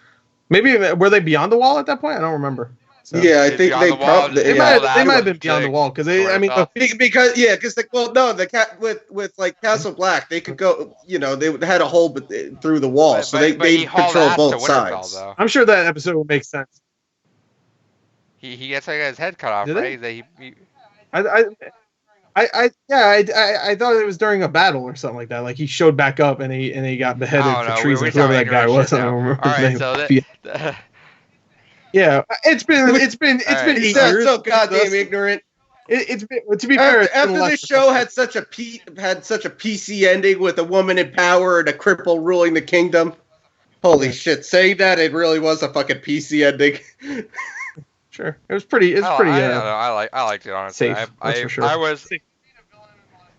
Maybe were they beyond the wall at that point? I don't remember. So. Yeah, I think they probably they might have been beyond the wall because the cat with like Castle Black, they could go, they had a hole through the wall, so they control both sides. I'm sure that episode would make sense. He gets like his head cut off, right? I thought it was during a battle or something like that. Like he showed back up and he got beheaded for treason. Whoever that guy was, I don't remember. All right, so yeah, it's been 8 years. So goddamn ignorant. It's been, to be fair. After this show had such a PC ending with a woman in power and a cripple ruling the kingdom. Holy shit! Saying that, it really was a fucking PC ending. Sure, it was pretty. I liked it honestly. Safe, for sure.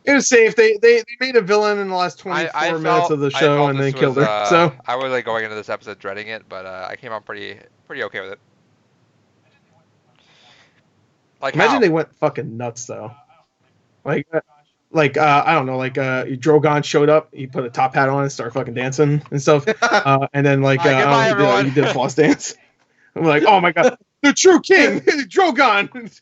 It was safe. They made a villain in the last 24 minutes of the show and then killed her. So I was like going into this episode dreading it, but I came out pretty okay with it. Like imagine they went fucking nuts though. I don't know, Drogon showed up, he put a top hat on and started fucking dancing and stuff, and then he did a floss dance. I'm like, oh my god, the true king, Drogon.